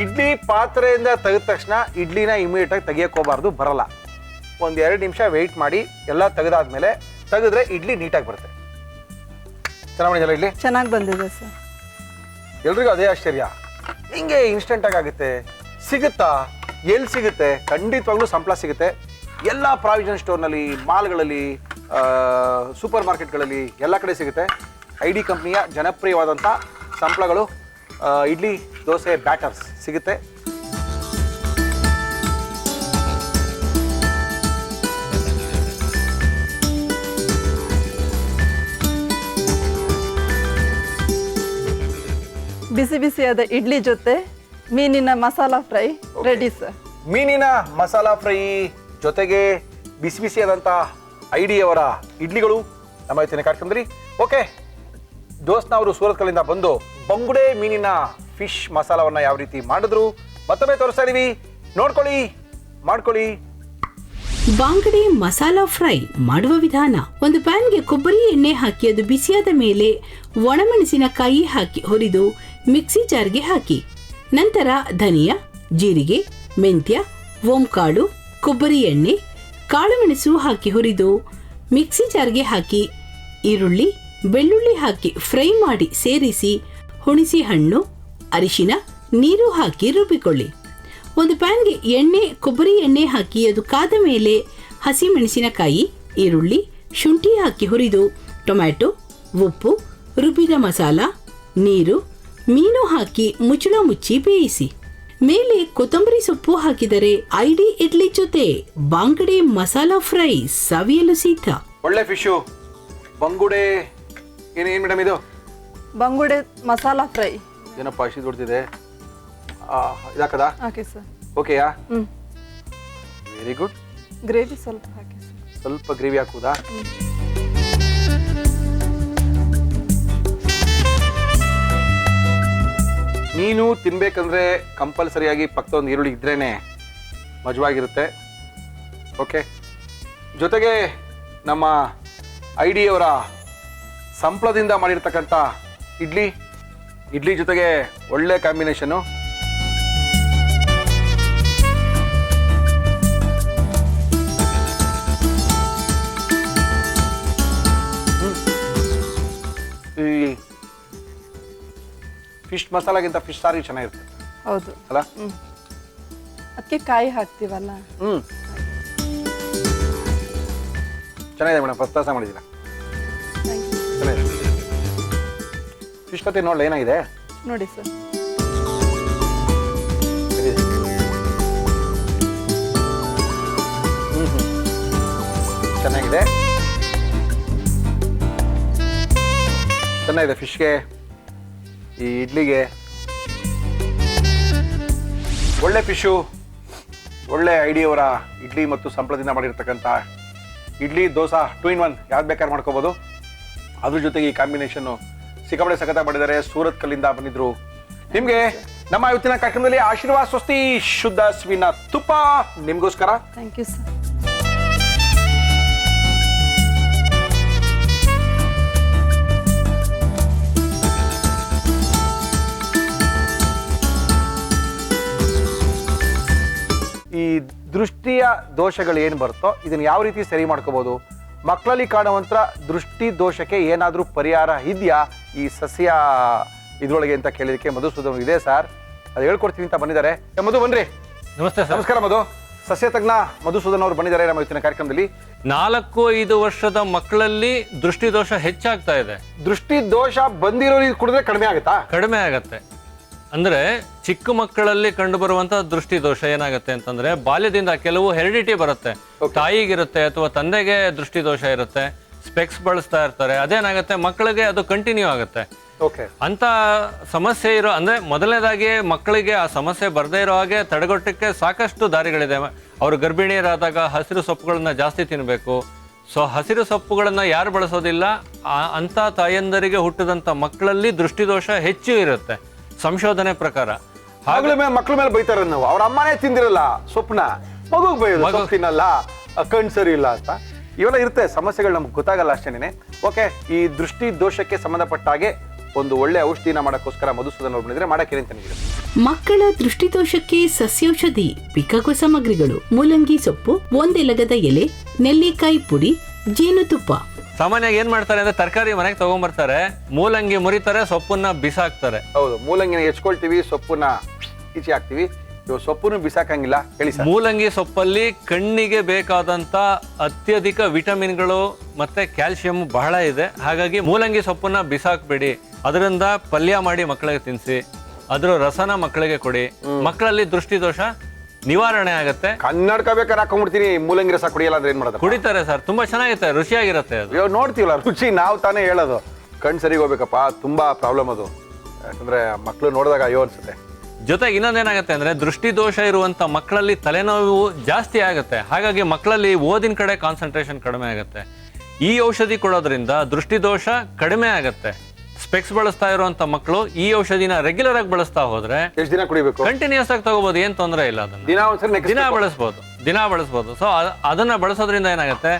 ಇಡ್ಲಿ ಪಾತ್ರೆಯಿಂದ ತೆಗೆದ ತಕ್ಷಣ ಇಡ್ಲಿನ ಇಮಿಡಿಯೇಟ್ ಆಗಿ ತೆಗಿಯಕ್ಕೆ ಹೋಗಬಾರ್ದು, ಬರಲ್ಲ. ಒಂದು 2 ನಿಮಿಷ ವೆಯ್ಟ್ ಮಾಡಿ ಎಲ್ಲ ತೆಗೆದಾದ್ಮೇಲೆ ತೆಗೆದ್ರೆ ಇಡ್ಲಿ ನೀಟಾಗಿ ಬರುತ್ತೆ. ಚೆನ್ನಾಗಿ ಬಂದಿಲ್ಲ ಇಡ್ಲಿ? ಚೆನ್ನಾಗಿ ಬಂದಿದೆ ಸರ್. ಎಲ್ರಿಗೂ ಅದೇ ಆಶ್ಚರ್ಯ, ಹಿಂಗೆ ಇನ್ಸ್ಟೆಂಟ್ ಆಗುತ್ತೆ ಸಿಗುತ್ತಾ? ಎಲ್ಲಿ ಸಿಗುತ್ತೆ? ಖಂಡಿತವಾಗ್ಲೂ ಸಂಪ್ಳ ಸಿಗುತ್ತೆ. ಎಲ್ಲ ಪ್ರಾವಿಷನ್ ಸ್ಟೋರ್ನಲ್ಲಿ, ಮಾಲ್ಗಳಲ್ಲಿ, ಸೂಪರ್ ಮಾರ್ಕೆಟ್ಗಳಲ್ಲಿ ಎಲ್ಲ ಕಡೆ ಸಿಗುತ್ತೆ. ಐಡಿ ಕಂಪ್ನಿಯ ಜನಪ್ರಿಯವಾದಂಥ ಸಂಪ್ಳಗಳು ಇಡ್ಲಿ ದೋಸೆ ಬ್ಯಾಟರ್ಸ್ ಸಿಗುತ್ತೆ. ಬಿಸಿ ಬಿಸಿಯಾದ ಇಡ್ಲಿ ಜೊತೆ ಮೀನಿನ ಮಸಾಲಾ ಫ್ರೈ ರೆಡಿ ಸರ್. ಮೀನಿನ ಮಸಾಲಾ ಫ್ರೈ ಜೊತೆಗೆ ಬಿಸಿ ಬಿಸಿಯಾದಂಥ ಐಡಿಯವರ ಇಡ್ಲಿಗಳು ನಮ್ಮ ಇವತ್ತಿನ ಕಾರ್ಯಕ್ರಮದಲ್ಲಿ. ಓಕೆ, ದೋಸ್ನ ಅವರು ಸೂರತ್ ಕಲ್ಲಿಂದ ಬಂದು ಬಂಗುಡೆ ಮೀನಿನ ಫಿಶ್ ಮಸಾಲವನ್ನು ಯಾವ ರೀತಿ ಮಾಡಿದ್ರು ಮತ್ತೊಮ್ಮೆ ತೋರಿಸ್ತಾ ಇದೀವಿ. ನೋಡ್ಕೊಳ್ಳಿ, ಮಾಡ್ಕೊಳ್ಳಿ. ಬಾಂಗಡೆ ಮಸಾಲಾ ಫ್ರೈ ಮಾಡುವ ವಿಧಾನ: ಒಂದು ಪ್ಯಾನ್ಗೆ ಕೊಬ್ಬರಿ ಎಣ್ಣೆ ಹಾಕಿ ಅದು ಬಿಸಿಯಾದ ಮೇಲೆ ಒಣಮೆಣಸಿನಕಾಯಿ ಹಾಕಿ ಹುರಿದು ಮಿಕ್ಸಿ ಜಾರ್ಗೆ ಹಾಕಿ. ನಂತರ ಧನಿಯಾ, ಜೀರಿಗೆ, ಮೆಂತ್ಯ, ಓಂಕಾಳು, ಕೊಬ್ಬರಿ ಎಣ್ಣೆ, ಕಾಳುಮೆಣಸು ಹಾಕಿ ಹುರಿದು ಮಿಕ್ಸಿ ಜಾರ್ಗೆ ಹಾಕಿ. ಈರುಳ್ಳಿ, ಬೆಳ್ಳುಳ್ಳಿ ಹಾಕಿ ಫ್ರೈ ಮಾಡಿ ಸೇರಿಸಿ ಹುಣಸೆ ಹಣ್ಣು, ಅರಿಶಿನ, ನೀರು ಹಾಕಿ ರುಬ್ಬಿಕೊಳ್ಳಿ. ಒಂದು ಪ್ಯಾನ್ಗೆ ಎಣ್ಣೆ, ಕೊಬ್ಬರಿ ಎಣ್ಣೆ ಹಾಕಿ ಅದು ಕಾದ ಮೇಲೆ ಹಸಿಮೆಣಸಿನಕಾಯಿ, ಈರುಳ್ಳಿ, ಶುಂಠಿ ಹಾಕಿ ಹುರಿದು ಟೊಮ್ಯಾಟೊ, ಉಪ್ಪು, ರುಬ್ಬಿದ ಮಸಾಲ, ನೀರು, ಮೀನು ಹಾಕಿ ಮುಚ್ಚಳ ಮುಚ್ಚಿ ಬೇಯಿಸಿ. ಮೇಲೆ ಕೊತ್ತಂಬರಿ ಸೊಪ್ಪು ಹಾಕಿದರೆ ಐಡಿ ಇಡ್ಲಿ ಜೊತೆ ಬಾಂಗಡೆ ಮಸಾಲಾ ಫ್ರೈ ಸವಿಯಲು ಸಿದ್ಧ. ಒಳ್ಳೆ ಫಿಶು ಬಂಗುಡೆ. ಏನ್ ಮೇಡಮ್ ಇದು? ಬಂಗುಡೆ ಮಸಾಲಾ ಫ್ರೈ. ಏನಪ್ಪ ಇಷ್ಟು ದೊಡ್ಡದಿದೆ, ಇದಾಕದ? Okay sir. ಓಕೆಯಾ? Very good. ಗ್ರೇವಿ ಸ್ವಲ್ಪ ಹಾಕಿ ಸರ್. ಸ್ವಲ್ಪ ಗ್ರೇವಿ ಹಾಕುದಾ? ಮೀನು ತಿನ್ಬೇಕಂದ್ರೆ ಕಂಪಲ್ಸರಿಯಾಗಿ ಪಕ್ಕದ ಒಂದು ಈರುಳ್ಳಿ ಇದ್ರೇನೆ ಮಜವಾಗಿರುತ್ತೆ. ಓಕೆ, ಜೊತೆಗೆ ನಮ್ಮ ಐಡಿಯವರ ಸಂಪ್ಳದಿಂದ ಮಾಡಿರ್ತಕ್ಕಂಥ ಇಡ್ಲಿ ಜೊತೆಗೆ ಒಳ್ಳೆ ಕಾಂಬಿನೇಷನ್ನು. ಈ ಫಿಶ್ ಮಸಾಲಾಗಿಂತ ಫಿಶ್ ಸಾರಿ ಚೆನ್ನಾಗಿರುತ್ತೆ. ಹೌದು ಅಲ್ಲ? ಅದಕ್ಕೆ ಕಾಯಿ ಹಾಕ್ತೀವಲ್ಲ. ಚೆನ್ನಾಗಿದೆ ಮೇಡಮ್, ಫಸ್ಟ್ ಕ್ಲಾಸ್ ಮಾಡಿದ್ದೀರಾ. ಚೆನ್ನಾಗಿದೆ. ಫಿಶ್ ಕತೆ ನೋಡಲ್ಲ ಏನಾಗಿದೆ ನೋಡಿ ಸರ್. ಚೆನ್ನಾಗಿದೆ, ಚೆನ್ನಾಗಿದೆ. ಫಿಶ್ಗೆ, ಈ ಇಡ್ಲಿಗೆ ಒಳ್ಳೆ ಫಿಶು, ಒಳ್ಳೆ ಐಡಿಯವರ ಇಡ್ಲಿ ಮತ್ತು ಸಂಪ್ಳದಿಂದ ಮಾಡಿರ್ತಕ್ಕಂಥ ಇಡ್ಲಿ ದೋಸೆ 2 in 1 ಯಾವ್ದು ಬೇಕಾದ್ರೆ ಮಾಡ್ಕೋಬೋದು. ಅದ್ರ ಜೊತೆಗೆ ಈ ಕಾಂಬಿನೇಷನ್ನು ಸಿಕ್ಕಾಪಟ್ಟೆ ಸಖತ್ತಾಗಿ ಮಾಡಿದ್ದಾರೆ. ಸೂರತ್ ಕಲ್ಲಿಂದ ಬಂದಿದ್ರು. ನಿಮಗೆ ನಮ್ಮ ಇವತ್ತಿನ ಕಾರ್ಯಕ್ರಮದಲ್ಲಿ ಆಶೀರ್ವಾದ್ ಸ್ವಸ್ತಿ ಶುದ್ಧ ಹಸುವಿನ ತುಪ್ಪ ನಿಮಗೋಸ್ಕರ. Thank you sir. ಈ ದೃಷ್ಟಿಯ ದೋಷಗಳು ಏನು ಬರುತ್ತೋ ಇದನ್ನು ಯಾವ ರೀತಿ ಸರಿ ಮಾಡ್ಕೋಬಹುದು, ಮಕ್ಕಳಲ್ಲಿ ಕಾಣುವಂಥ ದೃಷ್ಟಿ ದೋಷಕ್ಕೆ ಏನಾದರೂ ಪರಿಹಾರ ಇದೆಯಾ ಈ ಸಸ್ಯ ಇದ್ರೊಳಗೆ ಅಂತ ಕೇಳಿದಕ್ಕೆ ಮಧುಸೂದನ್ ಇದೆ ಸರ್, ಅದು ಹೇಳ್ಕೊಡ್ತೀನಿ ಅಂತ ಬಂದಿದ್ದಾರೆ. ಮಧು ಬನ್ರಿ. ನಮಸ್ತೆ ಸರ್. ನಮಸ್ಕಾರ ಮಧು. ಸಸ್ಯ ತಜ್ಞ ಮಧುಸೂದನ್ ಅವರು ಬಂದಿದ್ದಾರೆ ನಮ್ಮ ಇವತ್ತಿನ ಕಾರ್ಯಕ್ರಮದಲ್ಲಿ. 4-5 ವರ್ಷದ ಮಕ್ಕಳಲ್ಲಿ ದೃಷ್ಟಿ ದೋಷ ಹೆಚ್ಚಾಗ್ತಾ ಇದೆ. ದೃಷ್ಟಿ ದೋಷ ಬಂದಿರೋರಿಗೆ ಕುಡಿದ್ರೆ ಕಡಿಮೆ ಆಗುತ್ತಾ? ಕಡಿಮೆ ಆಗತ್ತೆ. ಅಂದ್ರೆ ಚಿಕ್ಕ ಮಕ್ಕಳಲ್ಲಿ ಕಂಡು ಬರುವಂತಹ ದೃಷ್ಟಿ ದೋಷ ಏನಾಗುತ್ತೆ ಅಂತಂದ್ರೆ ಬಾಲ್ಯದಿಂದ ಕೆಲವು ಹೆರಿಡಿಟಿ ಬರುತ್ತೆ. ತಾಯಿಗಿರುತ್ತೆ ಅಥವಾ ತಂದೆಗೆ ದೃಷ್ಟಿ ದೋಷ ಇರುತ್ತೆ, ಸ್ಪೆಕ್ಸ್ ಬಳಸ್ತಾ ಇರ್ತಾರೆ, ಅದೇನಾಗುತ್ತೆ ಮಕ್ಕಳಿಗೆ ಅದು ಕಂಟಿನ್ಯೂ ಆಗುತ್ತೆ. ಅಂತ ಸಮಸ್ಯೆ ಇರೋ ಅಂದ್ರೆ ಮೊದಲನೇದಾಗಿ ಮಕ್ಕಳಿಗೆ ಆ ಸಮಸ್ಯೆ ಬರದೇ ಇರೋ ಹಾಗೆ ತಡೆಗಟ್ಟಕ್ಕೆ ಸಾಕಷ್ಟು ದಾರಿಗಳಿದೆ. ಅವರು ಗರ್ಭಿಣಿಯರಾದಾಗ ಹಸಿರು ಸೊಪ್ಪುಗಳನ್ನ ಜಾಸ್ತಿ ತಿನ್ನಬೇಕು. ಹಸಿರು ಸೊಪ್ಪುಗಳನ್ನ ಯಾರು ಬಳಸೋದಿಲ್ಲ ಅಂತ ತಾಯಂದರಿಗೆ ಹುಟ್ಟಿದಂತ ಮಕ್ಕಳಲ್ಲಿ ದೃಷ್ಟಿದೋಷ ಹೆಚ್ಚು ಇರುತ್ತೆ ಸಂಶೋಧನೆ ಪ್ರಕಾರ. ಮಕ್ಕಳ ಮೇಲೆ ಬೈತಾರೆ, ನಾವು ಅವ್ರ ಅಮ್ಮನೇ ತಿಂದಿರಲ್ಲ ಸೊಪ್ಪನ, ಮಗುಗ್ ಬೈಯೋದು, ಸೊಪ್ಪು ತಿನ್ನಲ್ಲ, ಕಣ್ ಸರಿ ಇಲ್ಲ ಅಂತ. ಇವೆಲ್ಲ ಇರುತ್ತೆ ಸಮಸ್ಯೆಗಳು, ನಮ್ಗೆ ಗೊತ್ತಾಗಲ್ಲ ಅಷ್ಟೇನೆ. ಓಕೆ, ಈ ದೃಷ್ಟಿ ದೋಷಕ್ಕೆ ಸಂಬಂಧಪಟ್ಟ ಹಾಗೆ ಒಂದು ಒಳ್ಳೆ ಔಷಧಿನ ಮಾಡೋಕ್ಕೋಸ್ಕರ ಮಧುಸೂದನ್ ಅವ್ರು ಬಂದಿದ್ರೆ ಮಾಡಕ್ಕೆ ಏನಂತ ನೀವು? ಮಕ್ಕಳ ದೃಷ್ಟಿದೋಷಕ್ಕೆ ಸಸ್ಯೌಷಧಿ ಪಿಕಾಗೋ ಸಾಮಗ್ರಿಗಳು: ಮೂಲಂಗಿ ಸೊಪ್ಪು, ಒಂದೆಲಗದ ಎಲೆ, ನೆಲ್ಲಿಕಾಯಿ ಪುಡಿ, ಜೇನುತುಪ್ಪ. ಸಾಮಾನ್ಯವಾಗಿ ಏನ್ ಮಾಡ್ತಾರೆ ಅಂದ್ರೆ ತರಕಾರಿ ಮನೆಗೆ ತಗೊಂಡ್ಬರ್ತಾರೆ, ಮೂಲಂಗಿ ಮುರಿತಾರೆ, ಸೊಪ್ಪನ್ನ ಬಿಸಾಕ್ತಾರೆ. ಹೌದು, ಮೂಲಂಗಿನ ಹೆಚ್ಕೊಳ್ತೀವಿ, ಸೊಪ್ಪನ್ನ ಈಚೆ ಹಾಕ್ತಿವಿ. ಇವಾಗ ಸೊಪ್ಪನ್ನು ಬಿಸಾಕಂಗಿಲ್ಲ, ಹೇಳಿ ಸರ್. ಮೂಲಂಗಿ ಸೊಪ್ಪಲ್ಲಿ ಕಣ್ಣಿಗೆ ಬೇಕಾದಂತ ಅತ್ಯಧಿಕ ವಿಟಮಿನ್ಗಳು ಮತ್ತೆ ಕ್ಯಾಲ್ಸಿಯಂ ಬಹಳ ಇದೆ. ಹಾಗಾಗಿ ಮೂಲಂಗಿ ಸೊಪ್ಪನ್ನ ಬಿಸಾಕ್ಬೇಡಿ, ಅದರಿಂದ ಪಲ್ಯ ಮಾಡಿ ಮಕ್ಕಳಿಗೆ ತಿನ್ನಿಸಿ. ಅದ್ರ ರಸನ ಮಕ್ಕಳಿಗೆ ಕೊಡಿ. ಮಕ್ಕಳಲ್ಲಿ ದೃಷ್ಟಿ ದೋಷ ನಿವಾರಣೆ ಆಗತ್ತೆ. ಕನ್ನಡಕ ಬೇಕಾದ್ರೆ ಹಾಕೊಂಡ್ಬಿಡ್ತೀನಿ, ಮೂಲಂಗಿ ರಸ ಕುಡಿಯಲ್ಲ ಅಂದ್ರೆ ಏನ್ ಮಾಡೋದು? ಕುಡಿತಾರೆ ಸರ್, ತುಂಬಾ ಚೆನ್ನಾಗಿರುತ್ತೆ, ರುಚಿಯಾಗಿರುತ್ತೆ ಅದು. ಇವಾಗ ನೋಡ್ತೀವಲ್ಲ ರುಚಿ, ನಾವು ತಾನೇ ಹೇಳೋದು. ಕಣ್ ಸರಿಗೆ ಹೋಗ್ಬೇಕಪ್ಪ, ತುಂಬಾ ಪ್ರಾಬ್ಲಮ್ ಅದು. ಯಾಕಂದ್ರೆ ಮಕ್ಳು ನೋಡಿದಾಗ ಅಯ್ಯೋ ಅನ್ಸುತ್ತೆ. ಜೊತೆಗೆ ಇನ್ನೊಂದೇನಾಗುತ್ತೆ ಅಂದ್ರೆ ದೃಷ್ಟಿ ದೋಷ ಇರುವಂತ ಮಕ್ಕಳಲ್ಲಿ ತಲೆನೋವು ಜಾಸ್ತಿ ಆಗುತ್ತೆ. ಹಾಗಾಗಿ ಮಕ್ಕಳಲ್ಲಿ ಓದಿನ ಕಡೆ ಕಾನ್ಸಂಟ್ರೇಷನ್ ಕಡಿಮೆ ಆಗುತ್ತೆ. ಈ ಔಷಧಿ ಕೊಡೋದ್ರಿಂದ ದೃಷ್ಟಿ ದೋಷ ಕಡಿಮೆ ಆಗುತ್ತೆ. ಸ್ಪೆಕ್ಸ್ ಬಳಸ್ತಾ ಇರುವಂತ ಮಕ್ಕಳು ಈ ಔಷಧಿನ ರೆಗ್ಯುಲರ್ ಆಗಿ ಬಳಸ್ತಾ ಹೋದ್ರೆ ಎಷ್ಟು ದಿನ ಕುಡಿಬೇಕು? ಕಂಟಿನ್ಯೂಸ್ ಆಗಿ ತಗೋಬಹುದು, ಏನ್ ತೊಂದರೆ ಇಲ್ಲ. ಅದನ್ನ ದಿನ ಒಂದ್ಸರಿ ದಿನ ಬಳಸ್ಬೋದು. ಸೊ ಅದನ್ನ ಬಳಸೋದ್ರಿಂದ ಏನಾಗುತ್ತೆ,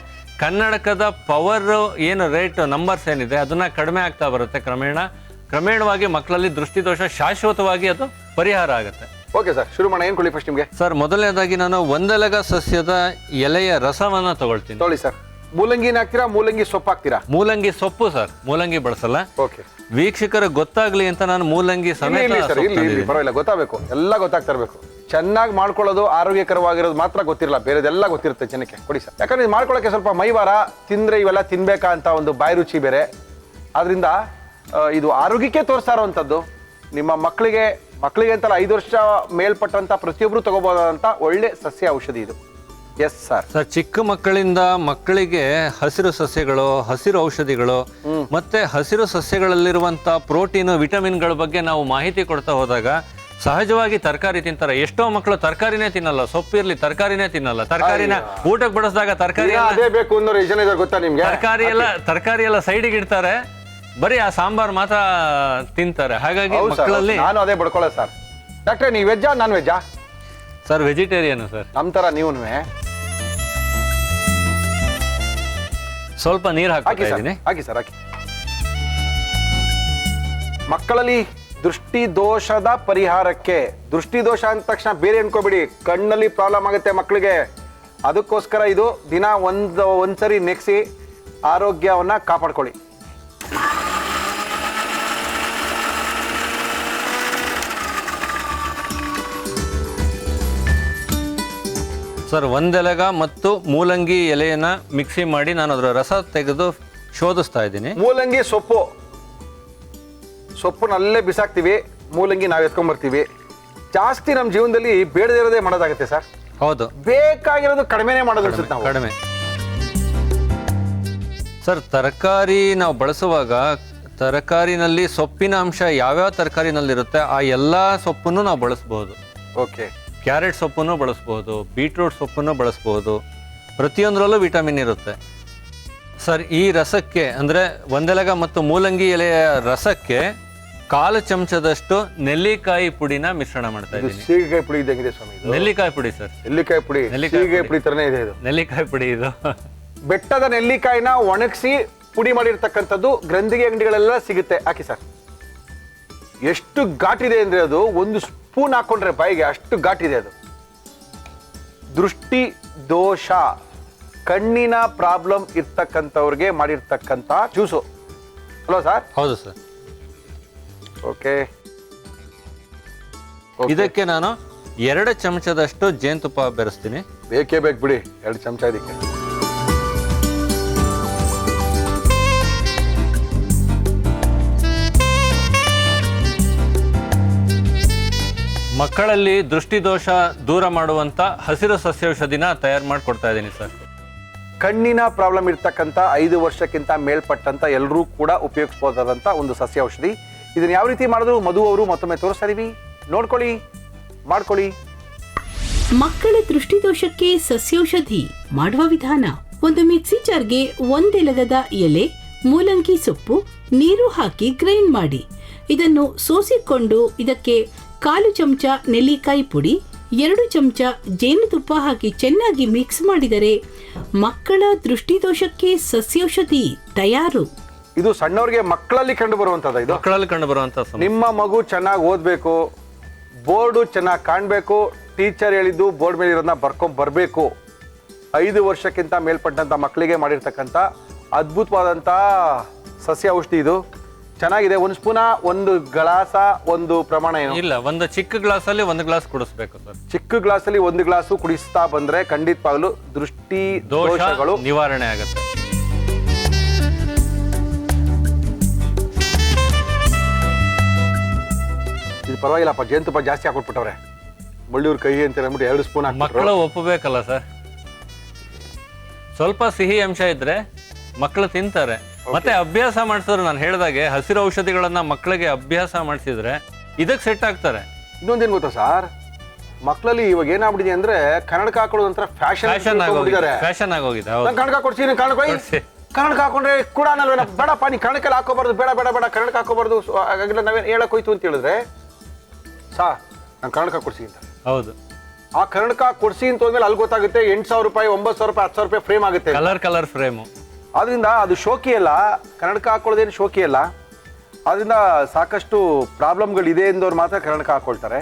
ಕನ್ನಡಕದ ಪವರ್ ಏನು ರೇಟ್ ನಂಬರ್ಸ್ ಏನಿದೆ ಅದನ್ನ ಕಡಿಮೆ ಆಗ್ತಾ ಬರುತ್ತೆ. ಕ್ರಮೇಣವಾಗಿ ಮಕ್ಕಳಲ್ಲಿ ದೃಷ್ಟಿದೋಷ ಶಾಶ್ವತವಾಗಿ ಅದು ಪರಿಹಾರ ಆಗುತ್ತೆ. ಓಕೆ ಸರ್, ಶುರು ಮಾಡೋಣ. ಏನ್ ಕೊಡಿ ಫಸ್ಟ್ ನಿಮ್ಗೆ? ಸರ್, ಮೊದಲನೇದಾಗಿ ನಾನು ಒಂದೆಲಗ ಸಸ್ಯದ ಎಲೆಯ ರಸವನ್ನ ತಗೊಳ್ತೀನಿ. ತೊಗೊಳ್ಳಿ ಸರ್. ಮೂಲಂಗಿನ ಹಾಕ್ತೀರಾ, ಮೂಲಂಗಿ ಸೊಪ್ಪು ಹಾಕ್ತೀರಾ? ಮೂಲಂಗಿ ಸೊಪ್ಪು ಸರ್, ಮೂಲಂಗಿ ಬಳಸಲ್ಲ. ಓಕೆ. ವೀಕ್ಷಕರ ಗೊತ್ತಾಗ್ಲಿ ಅಂತ ನಾನು ಮೂಲಂಗಿ ಸಮೇತ ಪರವಾಗಿಲ್ಲ, ಗೊತ್ತಾಗಬೇಕು, ಎಲ್ಲ ಗೊತ್ತಾಗ್ತಾ ಇರ್ಬೇಕು. ಚೆನ್ನಾಗಿ ಮಾಡ್ಕೊಳ್ಳೋದು, ಆರೋಗ್ಯಕರವಾಗಿರೋದು ಮಾತ್ರ ಗೊತ್ತಿರಲ್ಲ, ಬೇರೆದೆಲ್ಲ ಗೊತ್ತಿರುತ್ತೆ ಜನಕ್ಕೆ. ಕೊಡಿ ಸರ್. ಯಾಕಂದ್ರೆ ಇದು ಮಾಡ್ಕೊಳ್ಳೋಕೆ ಸ್ವಲ್ಪ ಮೈವಾರ, ತಿಂದ್ರೆ ಇವೆಲ್ಲ ತಿನ್ಬೇಕಾ ಅಂತ ಒಂದು ಬಾಯಿ ರುಚಿ ಬೇರೆ. ಆದ್ರಿಂದ ಇದು ಆರೋಗ್ಯಕ್ಕೆ ತೋರಿಸ್ತಾ ಇರೋವಂಥದ್ದು. ನಿಮ್ಮ ಮಕ್ಕಳಿಗೆ ಅಂತಲ್ಲ, 5 ವರ್ಷ ಮೇಲ್ಪಟ್ಟಂತ ಪ್ರತಿಯೊಬ್ರು ತಗೋಬಹುದಂತ ಒಳ್ಳೆ ಸಸ್ಯ ಔಷಧಿ ಇದು. Yes sir. ಸರ್, ಚಿಕ್ಕ ಮಕ್ಕಳಿಂದ ಮಕ್ಕಳಿಗೆ ಹಸಿರು ಸಸ್ಯಗಳು, ಹಸಿರು ಔಷಧಿಗಳು ಮತ್ತೆ ಹಸಿರು ಸಸ್ಯಗಳಲ್ಲಿರುವಂತ ಪ್ರೋಟೀನ್, ವಿಟಮಿನ್ಗಳ ಬಗ್ಗೆ ನಾವು ಮಾಹಿತಿ ಕೊಡ್ತಾ ಹೋದಾಗ ಸಹಜವಾಗಿ ತರಕಾರಿ ತಿಂತಾರೆ. ಎಷ್ಟೋ ಮಕ್ಕಳು ತರಕಾರಿನೇ ತಿನ್ನಲ್ಲ, ಸೊಪ್ಪಿರ್ಲಿ ತರಕಾರಿನೇ ತಿನ್ನಲ್ಲ. ತರಕಾರಿನ ಊಟಕ್ಕೆ ಬಡಿಸಿದಾಗ ತರಕಾರಿ ಬೇಕು ಅನ್ನೋ ಗೊತ್ತಾ ನಿಮ್ಗೆ? ತರಕಾರಿ ಎಲ್ಲ ಸೈಡಿಗೆ ಇಡ್ತಾರೆ, ಬರೀ ಆ ಸಾಂಬಾರ್ ಮಾತ್ರ ತಿಂತಾರೆ. ಹಾಗಾಗಿ ಮಕ್ಕಳಲ್ಲಿ ನಾನು ಅದೇ ಬಡ್ಕೊಳ್ಳೋದು ಸರ್. ಡಾಕ್ಟ್ರೆ, ನೀವು ವೆಜ್ಜಾ ನಾನ್ ವೆಜ್ಜಾ? Sir, vegetarian sir. ನಮ್ ತರ ನೀವು ಸ್ವಲ್ಪ ನೀರು ಹಾಕಿ ಸರ್. ಹಾಕಿ. ಮಕ್ಕಳಲ್ಲಿ ದೃಷ್ಟಿ ದೋಷದ ಪರಿಹಾರಕ್ಕೆ, ದೃಷ್ಟಿ ದೋಷ ಅಂದ ತಕ್ಷಣ ಬೇರೆ ಅನ್ಕೋಬಿಡಿ, ಕಣ್ಣಲ್ಲಿ ಪ್ರಾಬ್ಲಮ್ ಆಗುತ್ತೆ ಮಕ್ಕಳಿಗೆ. ಅದಕ್ಕೋಸ್ಕರ ಇದು ದಿನ ಒಂದ್ಸರಿ ನೆಕ್ಸಿ ಆರೋಗ್ಯವನ್ನ ಕಾಪಾಡ್ಕೊಳ್ಳಿ. ಸರ್, ಒಂದೆಲಗ ಮತ್ತು ಮೂಲಂಗಿ ಎಲೆಯನ್ನ ಮಿಕ್ಸಿ ಮಾಡಿ ನಾನು ಅದರ ರಸ ತೆಗೆದು ಶೋಧಿಸ್ತಾ ಇದ್ದೀನಿ. ಮೂಲಂಗಿ ಸೊಪ್ಪುನಲ್ಲೇ ಬಿಸಾಕ್ತಿವಿ, ಮೂಲಂಗಿ ನಾವು ಎತ್ಕೊಂಡ್ಬರ್ತೀವಿ. ಜಾಸ್ತಿ ನಮ್ಮ ಜೀವನದಲ್ಲಿ ಬೇಡದೇ ಇರೋದೇ ಮಾಡೋದಾಗುತ್ತೆ ಸರ್. ಹೌದು, ಬೇಕಾಗಿರೋದು ಕಡಿಮೆನೇ ಮಾಡೋದು ಅನ್ಸುತ್ತೆ ನಾವು. ಕಡಿಮೆ. ಸರ್, ತರಕಾರಿ ನಾವು ಬಳಸುವಾಗ ತರಕಾರಿನಲ್ಲಿ ಸೊಪ್ಪಿನ ಅಂಶ ಯಾವ್ಯಾವ ತರಕಾರಿನಲ್ಲಿರುತ್ತೆ ಆ ಎಲ್ಲಾ ಸೊಪ್ಪನ್ನು ನಾವು ಬಳಸಬಹುದು. ಓಕೆ. ಕ್ಯಾರೆಟ್ ಸೊಪ್ಪನ್ನು ಬಳಸ್ಬೋದು, ಬೀಟ್ರೂಟ್ ಸೊಪ್ಪನ್ನು ಬಳಸ್ಬೋದು. ಪ್ರತಿಯೊಂದರಲ್ಲೂ ವಿಟಮಿನ್ ಇರುತ್ತೆ. ಸರ್, ಈ ರಸಕ್ಕೆ ಅಂದರೆ ಒಂದೆಲಗ ಮತ್ತು ಮೂಲಂಗಿ ಎಲೆಯ ರಸಕ್ಕೆ 1/4 ಚಮಚದಷ್ಟು ನೆಲ್ಲಿಕಾಯಿ ಪುಡಿನ ಮಿಶ್ರಣ ಮಾಡ್ತಾ ಇದ್ದೀನಿ. ಸೀಗೆಕಾಯಿ ಪುಡಿ ಇದ್ದಂಗಿದೆ ಸ್ವಾಮಿ. ನೆಲ್ಲಿಕಾಯಿ ಪುಡಿ ಸರ್. ನೆಲ್ಲಿಕಾಯಿ ಪುಡಿ ತರನೇ ಇದೆ ಇದು. ನೆಲ್ಲಿಕಾಯಿ ಪುಡಿ ಇದು. ಬೆಟ್ಟದ ನೆಲ್ಲಿಕಾಯಿನ ಒಣಗಿಸಿ ಪುಡಿ ಮಾಡಿರ್ತಕ್ಕಂಥದ್ದು ಗ್ರಂಥಿಗೆ ಅಂಗಡಿಗಳೆಲ್ಲ ಸಿಗುತ್ತೆ. ಹಾಕಿ ಸರ್. ಎಷ್ಟು ಘಾಟಿದೆ ಅಂದ್ರೆ ಅದು ಒಂದು ಸ್ಪೂನ್ ಹಾಕೊಂಡ್ರೆ ಬಾಯಿಗೆ ಅಷ್ಟು ಘಾಟಿದೆ ಅದು. ದೃಷ್ಟಿ ದೋಷ, ಕಣ್ಣಿನ ಪ್ರಾಬ್ಲಮ್ ಇರ್ತಕ್ಕಂಥವ್ರಿಗೆ ಮಾಡಿರ್ತಕ್ಕಂಥ ಜ್ಯೂಸು ಅಲ್ವಾ ಸರ್? ಹೌದು ಸರ್. ಓಕೆ. ಇದಕ್ಕೆ ನಾನು 2 ಚಮಚದಷ್ಟು ಜೇನುತುಪ್ಪ ಬೆರೆಸ್ತೀನಿ. ಬೇಕೇ ಬೇಕು ಬಿಡಿ, 2 ಚಮಚ ಇದಕ್ಕೆ. ಮಕ್ಕಳಲ್ಲಿ ದೃಷ್ಟಿದೋಷ ದೂರ ಮಾಡುವಂತ ಹಸಿರು ಸಸ್ಯೌಷಧಿನ ತಯಾರು ಮಾಡಿ ಕೊಡ್ತಾ ಇದ್ದೀನಿ ಸರ್. ಕಣ್ಣಿನ ಪ್ರಾಬ್ಲಮ್ ಇರ್ತಕ್ಕಂಥ 5 ವರ್ಷಕ್ಕಿಂತ ಮೇಲ್ಪಟ್ಟಂತ ಎಲ್ಲರೂ ಕೂಡ ಉಪಯೋಗಿಸಬಹುದಾದಂಥ ಒಂದು ಸಸ್ಯ ಔಷಧಿ. ಇದನ್ನ ಯಾವ ರೀತಿ ಮಾಡಿದ್ರು ಮಧು ಅವರು ಮತ್ತೊಮ್ಮೆ ತೋರಿಸ್ತಾ ಇದೀವಿ, ನೋಡ್ಕೊಳ್ಳಿ, ಮಾಡ್ಕೊಳ್ಳಿ. ಮಕ್ಕಳ ದೃಷ್ಟಿದೋಷಕ್ಕೆ ಸಸ್ಯೌಷಧಿ ಮಾಡುವ ವಿಧಾನ: ಒಂದು ಮಿಕ್ಸಿ ಜಾರ್ಗೆ 1 ಎಲಗದ ಎಲೆ, ಮೂಲಂಗಿ ಸೊಪ್ಪು, ನೀರು ಹಾಕಿ ಗ್ರೈಂಡ್ ಮಾಡಿ. ಇದನ್ನು ಸೋಸಿಕೊಂಡು ಇದಕ್ಕೆ 1/4 ಚಮಚ ನೆಲ್ಲಿಕಾಯಿ ಪುಡಿ, 2 ಚಮಚ ಜೇನುತುಪ್ಪ ಹಾಕಿ ಚೆನ್ನಾಗಿ ಮಿಕ್ಸ್ ಮಾಡಿದರೆ ಮಕ್ಕಳ ದೃಷ್ಟಿದೋಷಕ್ಕೆ ಸಸ್ಯೌಷಧಿ ತಯಾರು. ಇದು ಸಣ್ಣವ್ರಿಗೆ ಮಕ್ಕಳಲ್ಲಿ ಕಂಡು ಬರುವಂತದ್ದು. ಇದು ಮಕ್ಕಳಲ್ಲಿ ಕಂಡು ಬರುವಂತ. ನಿಮ್ಮ ಮಗು ಚೆನ್ನಾಗಿ ಓದ್ಬೇಕು, ಬೋರ್ಡು ಚೆನ್ನಾಗಿ ಕಾಣ್ಬೇಕು, ಟೀಚರ್ ಹೇಳಿದ್ದು ಬೋರ್ಡ್ ಮೇಲೆ ಇರೋದನ್ನ ಬರ್ಕೊಂಡ್ ಬರ್ಬೇಕು. 5 ವರ್ಷಕ್ಕಿಂತ ಮೇಲ್ಪಟ್ಟಂತ ಮಕ್ಕಳಿಗೆ ಮಾಡಿರ್ತಕ್ಕಂಥ ಅದ್ಭುತವಾದಂತ ಸಸ್ಯ ಔಷಧಿ ಇದು. ಚೆನ್ನಾಗಿದೆ. 1 ಸ್ಪೂನ, 1 ಗ್ಲಾಸ, 1 ಪ್ರಮಾಣ ಏನು ಇಲ್ಲ, ಒಂದು ಚಿಕ್ಕ ಗ್ಲಾಸ್ ಅಲ್ಲಿ 1 ಗ್ಲಾಸ್ ಕುಡಿಸ್ಬೇಕು ಸರ್. ಚಿಕ್ಕ ಗ್ಲಾಸ್ ಅಲ್ಲಿ 1 ಗ್ಲಾಸು ಕುಡಿಸ್ತಾ ಬಂದ್ರೆ ಖಂಡಿತವಾಗ್ಲೂ ದೃಷ್ಟಿ ದೋಷಗಳು ನಿವಾರಣೆ ಆಗುತ್ತೆ. ಇದು ಪರವಾಗಿಲ್ಲಪ್ಪ, ಜೇನುತುಪ್ಪ ಜಾಸ್ತಿ ಹಾಕೊಟ್ಬಿಟ್ಟವ್ರೆ. ಬಳ್ಳಿಯವ್ರ ಕಹಿ ಅಂತ ಅಂದ್ಬಿಟ್ಟು 2 ಸ್ಪೂನ್ ಮಕ್ಕಳು ಒಪ್ಪಬೇಕಲ್ಲ ಸರ್, ಸ್ವಲ್ಪ ಸಿಹಿ ಅಂಶ ಇದ್ರೆ ಮಕ್ಕಳು ತಿಂತಾರೆ. ಮತ್ತೆ ಅಭ್ಯಾಸ ಮಾಡಿಸಿದ್ರು, ನಾನು ಹೇಳಿದಾಗೆ ಹಸಿರು ಔಷಧಿಗಳನ್ನ ಮಕ್ಕಳಿಗೆ ಅಭ್ಯಾಸ ಮಾಡಿಸಿದ್ರೆ ಇದಕ್ಕೆ ಸೆಟ್ ಆಗ್ತಾರೆ. ಇನ್ನೊಂದೇನು ಗೊತ್ತಾ ಸರ್, ಮಕ್ಕಳಲ್ಲಿ ಇವಾಗ ಏನಾಗ್ಬಿಟ್ಟಿದೆ ಅಂದ್ರೆ ಕನ್ನಡಕ ಹಾಕೊಳ್ಳೋದು ಒಂಥರ ಫ್ಯಾಷನ್ ಫ್ಯಾಷನ್ ಆಗೋಗಿದೆ. ಹೌದು. ನಾನು ಕನ್ನಡಕ ಕೊಡ್ತೀನಿ, ಕನ್ನಡಕ ಹಾಕೊಂಡ್ರೆ ಕೂಡ ಅನ್ನಲ್ವೇನ, ಬೇಡಪ್ಪ ನೀ ಕನ್ನಡಕಲ್ಲಿ ಹಾಕೋಬಾರ್ದು, ಬೇಡ ಬೇಡ ಬೇಡ ಕನ್ನಡಕ ಹಾಕೋಬಾರ್ದು, ಹಾಗೆಲ್ಲ ನಾವೇನು ಹೇಳಕ್ ಹೋಯ್ತು ಅಂತ ಹೇಳಿದ್ರೆ ನಾನು ಕನ್ನಡಕ ಕೊಡ್ಸಿ ಅಂತ. ಹೌದು. ಆ ಕನ್ನಡಕ ಕೊಡ್ಸಿ ಅಂತ ಹೋದ್ಮೇಲೆ ಅಲ್ಲಿ ಗೊತ್ತಾಗುತ್ತೆ 8,000 ರೂಪಾಯಿ, 9,000 ರೂಪಾಯಿ, 10,000 ರೂಪಾಯಿ ಫ್ರೇಮ್ ಆಗುತ್ತೆ. Colour frame. ಆದ್ರಿಂದ ಅದು ಶೋಕಿ ಅಲ್ಲ, ಕನ್ನಡಕ ಹಾಕೊಳ್ಳೋದೇನು ಶೋಕಿ ಅಲ್ಲ. ಆದ್ರಿಂದ ಸಾಕಷ್ಟು ಪ್ರಾಬ್ಲಮ್ಗಳಿದೆ ಎಂದವ್ರು ಮಾತ್ರ ಕನ್ನಡಕ ಹಾಕೊಳ್ತಾರೆ.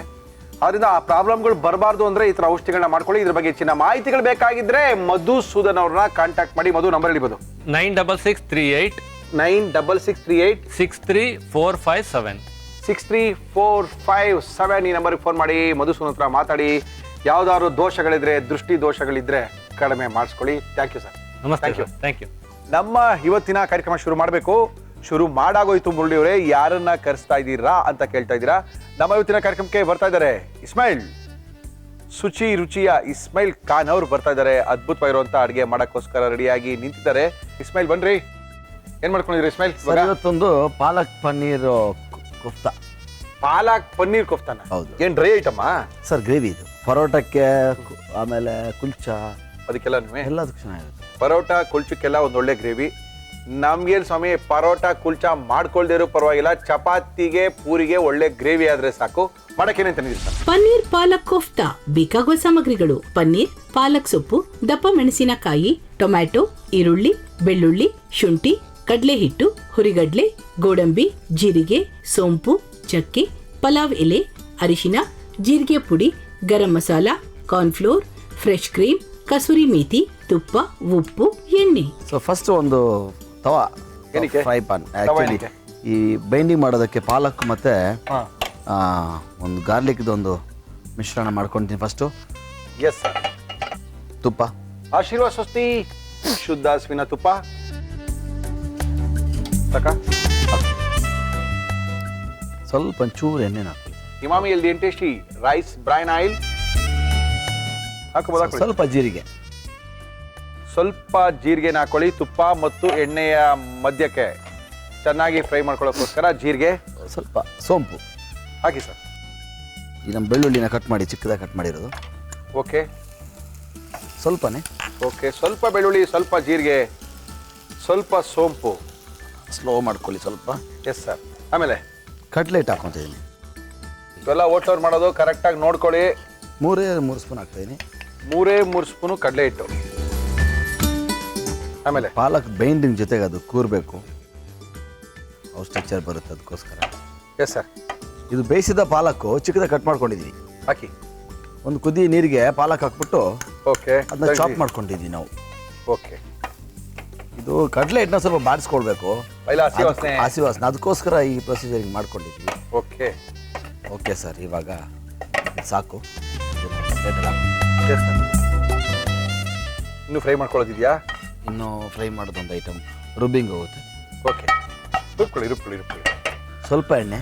ಆದ್ರಿಂದ ಆ ಪ್ರಾಬ್ಲಮ್ಗಳು ಬರಬಾರ್ದು ಅಂದ್ರೆ ಈ ತರ ಔಷಧಿಗಳನ್ನ ಮಾಡ್ಕೊಳ್ಳಿ. ಇದ್ರ ಬಗ್ಗೆ ಹೆಚ್ಚಿನ ಮಾಹಿತಿಗಳು ಬೇಕಾಗಿದ್ರೆ ಮಧುಸೂದನ್ ಅವ್ರನ್ನ ಕಾಂಟ್ಯಾಕ್ಟ್ ಮಾಡಿ. ಮಧು ನಂಬರ್ ಹೇಳಿಬೋದು 9663863457 63457 ಈ ನಂಬರ್ಗೆ ಫೋನ್ ಮಾಡಿ ಮಧುಸೂದನ್ ಹತ್ರ ಮಾತಾಡಿ. ಯಾವ್ದಾದ್ರು ದೋಷಗಳಿದ್ರೆ, ದೃಷ್ಟಿ ದೋಷಗಳಿದ್ರೆ ಕಡಿಮೆ ಮಾಡಿಸ್ಕೊಳ್ಳಿ. Thank you sir. ನಮಸ್ತೆ. Thank you. ನಮ್ಮ ಇವತ್ತಿನ ಕಾರ್ಯಕ್ರಮ ಶುರು ಮಾಡಬೇಕು. ಶುರು ಮಾಡಾಗೋಯ್ತು. ಮುರಳಿಯವರೇ, ಯಾರನ್ನ ಕರೆಸ್ತಾ ಇದ್ದೀರಾ ಅಂತ ಕೇಳ್ತಾ ಇದ್ದೀರಾ. ನಮ್ಮ ಇವತ್ತಿನ ಕಾರ್ಯಕ್ರಮಕ್ಕೆ ಬರ್ತಾ ಇದ್ದಾರೆ ಇಸ್ಮಾಯಿಲ್, ಶುಚಿ ರುಚಿಯ ಇಸ್ಮಾಯಿಲ್ ಖಾನ್ ಅವರು ಬರ್ತಾ ಇದ್ದಾರೆ. ಅದ್ಭುತವಾಗಿರುವಂತ ಅಡುಗೆ ಮಾಡಕ್ಕೋಸ್ಕರ ರೆಡಿಯಾಗಿ ನಿಂತಿದ್ದಾರೆ. ಇಸ್ಮಾಯಿಲ್ ಬನ್ರಿ. ಏನ್ ಮಾಡ್ಕೊಂಡಿದ್ರಿ ಇಸ್ಮಾಯಿಲ್? ಇವತ್ತೊಂದು ಪಾಲಕ್ ಪನ್ನೀರ್ ಕುಫ್ತಾ. ಪಾಲಕ್ ಪನ್ನೀರ್ ಕುಫ್ತಾನ? ಹೌದು. ಏನ್ ಡ್ರೈ ಐಟಮಾ ಸರ್? ಗ್ರೇವಿ ಇದು ಪರೋಟಕ್ಕೆ, ಆಮೇಲೆ ಕುಲ್ಚಾ, ಅದಕ್ಕೆಲ್ಲ ಎಲ್ಲದಕ್ಕೂ ಚೆನ್ನಾಗಿರುತ್ತೆ. ಪರೋಟ ಕುಲ್ಚಕ್ಕೆಲ್ಲ ಒಂದೊಳ್ಳೆ ಗ್ರೇವಿ. ನಮ್ಗೇನ್ ಸ್ವಾಮಿ, ಪರೋಟ ಕುಲ್ಚಾ ಮಾಡ್ಕೊಳ್ದೇ ಇರೋ ಪರವಾಗಿಲ್ಲ, ಚಪಾತಿಗೆ ಪೂರಿಗೆ ಒಳ್ಳೆ ಗ್ರೇವಿ ಆದ್ರೆ ಸಾಕು. ಮಾಡಕ್ಕೇನೇನ್ ತಂದಿದ್ದೀರಿ? ಪನ್ನೀರ್ ಪಾಲಕ್ ಕೋಫ್ತಾ. ಬೇಕಾಗುವ ಸಾಮಗ್ರಿಗಳು: ಪನ್ನೀರ್, ಪಾಲಕ್ ಸೊಪ್ಪು, ದಪ್ಪ ಮೆಣಸಿನಕಾಯಿ, ಟೊಮ್ಯಾಟೊ, ಈರುಳ್ಳಿ, ಬೆಳ್ಳುಳ್ಳಿ, ಶುಂಠಿ, ಕಡಲೆ ಹಿಟ್ಟು, ಹುರಿಗಡ್ಲೆ, ಗೋಡಂಬಿ, ಜೀರಿಗೆ, ಸೋಂಪು, ಚಕ್ಕೆ, ಪಲಾವ್ ಎಲೆ, ಅರಿಶಿನ, ಜೀರಿಗೆ ಪುಡಿ, garam masala, cornflour, fresh cream, kasuri methi, ತುಪ್ಪ, ಉಪ್ಪು, ಎಣ್ಣೆ. ಸೊ ಫಸ್ಟ್ ಒಂದು ತವಾ, ಫ್ರೈ ಪಾನ್. ಆಕ್ಚುಲಿ ಈ ಬೈಂಡಿಂಗ್ ಮಾಡೋದಕ್ಕೆ ಪಾಲಕ್ ಮತ್ತೆ ಒಂದು ಗಾರ್ಲಿಕ್ ಒಂದು ಮಿಶ್ರಣ ಮಾಡ್ಕೊಂತೀನಿ. First yes sir. ತುಪ್ಪ, ಆಶೀರ್ವಾದ ಸ್ವಸ್ತಿ ಶುದ್ಧ ಹಸುವಿನ ತುಪ್ಪ ಸ್ವಲ್ಪ ಒಂಚೂರು ಎಣ್ಣೆ ಹಾಕಿ. Emami healthy and tasty rice bran oil ಹಾಕಬಹುದಾ? ಸ್ವಲ್ಪ ಜೀರಿಗೆ, ಸ್ವಲ್ಪ ಜೀರಿಗೆನ ಹಾಕೊಳ್ಳಿ. ತುಪ್ಪ ಮತ್ತು ಎಣ್ಣೆಯ ಮಧ್ಯಕ್ಕೆ ಚೆನ್ನಾಗಿ ಫ್ರೈ ಮಾಡ್ಕೊಳ್ಳೋಕ್ಕೋಸ್ಕರ ಜೀರಿಗೆ, ಸ್ವಲ್ಪ ಸೋಂಪು ಹಾಕಿ ಸರ್. ಈ ನಮ್ಮ ಬೆಳ್ಳುಳ್ಳಿನ ಕಟ್ ಮಾಡಿ ಚಿಕ್ಕದಾಗಿ ಕಟ್ ಮಾಡಿರೋದು. ಓಕೆ ಸ್ವಲ್ಪನೇ. ಓಕೆ, ಸ್ವಲ್ಪ ಬೆಳ್ಳುಳ್ಳಿ, ಸ್ವಲ್ಪ ಜೀರಿಗೆ, ಸ್ವಲ್ಪ ಸೋಂಪು. ಸ್ಲೋ ಮಾಡ್ಕೊಳ್ಳಿ ಸ್ವಲ್ಪ. Yes sir. ಆಮೇಲೆ ಕಟ್ಲೆಟ್ ಹಾಕೊತಿದ್ದೀನಿ. ಇವೆಲ್ಲ ಓಟ್ಲವ್ರು ಮಾಡೋದು ಕರೆಕ್ಟಾಗಿ ನೋಡ್ಕೊಳ್ಳಿ. 3 ಸ್ಪೂನ್ ಹಾಕ್ತಾಯಿದ್ದೀನಿ. 3 ಸ್ಪೂನು ಕಡಲೆ ಹಿಟ್ಟು. ಆಮೇಲೆ ಪಾಲಕ್ ಬೈಂಡಿಂಗ್ ಜೊತೆಗೆ ಅದು ಕೂರಬೇಕು, ಅವು ಸ್ಟ್ರಕ್ಚರ್ ಬರುತ್ತೆ, ಅದಕ್ಕೋಸ್ಕರ. Yes sir. ಇದು ಬೇಯಿಸಿದ ಪಾಲಕ್ಕು ಚಿಕ್ಕದಾಗಿ ಕಟ್ ಮಾಡ್ಕೊಂಡಿದ್ದೀವಿ. ಹಾಕಿ ಒಂದು ಕುದಿ ನೀರಿಗೆ ಪಾಲಕ್ ಹಾಕ್ಬಿಟ್ಟು ಓಕೆ ಅದನ್ನ ಚಾಪ್ ಮಾಡ್ಕೊಂಡಿದ್ದೀವಿ ನಾವು. ಓಕೆ, ಇದು ಕಡಲೆ ಹಿಟ್ಟನ್ನ ಸ್ವಲ್ಪ ಬಾಡಿಸ್ಕೊಳ್ಬೇಕು, ಹಸಿ ವಾಸನೆ, ಅದಕ್ಕೋಸ್ಕರ ಈ ಪ್ರೊಸೀಜರ್ ಮಾಡ್ಕೊಂಡಿದ್ವಿ. ಓಕೆ ಓಕೆ ಸರ್, ಇವಾಗ ಸಾಕು. ಇನ್ನು ಫ್ರೈ ಮಾಡ್ಕೊಳ್ಳೋದಿದೆಯಾ? ಇನ್ನು ಫ್ರೈ ಮಾಡೋದೊಂದು ಐಟಮ್ ರುಬ್ಬಿಂಗ್ ಹೋಗುತ್ತೆ. ಓಕೆ, ರುಬ್ಕೊಳ್ಳಿ ರುಬ್ಕೊಳ್ಳಿ ರುಬ್ಕೊಳ್ಳಿ. ಸ್ವಲ್ಪ ಎಣ್ಣೆ,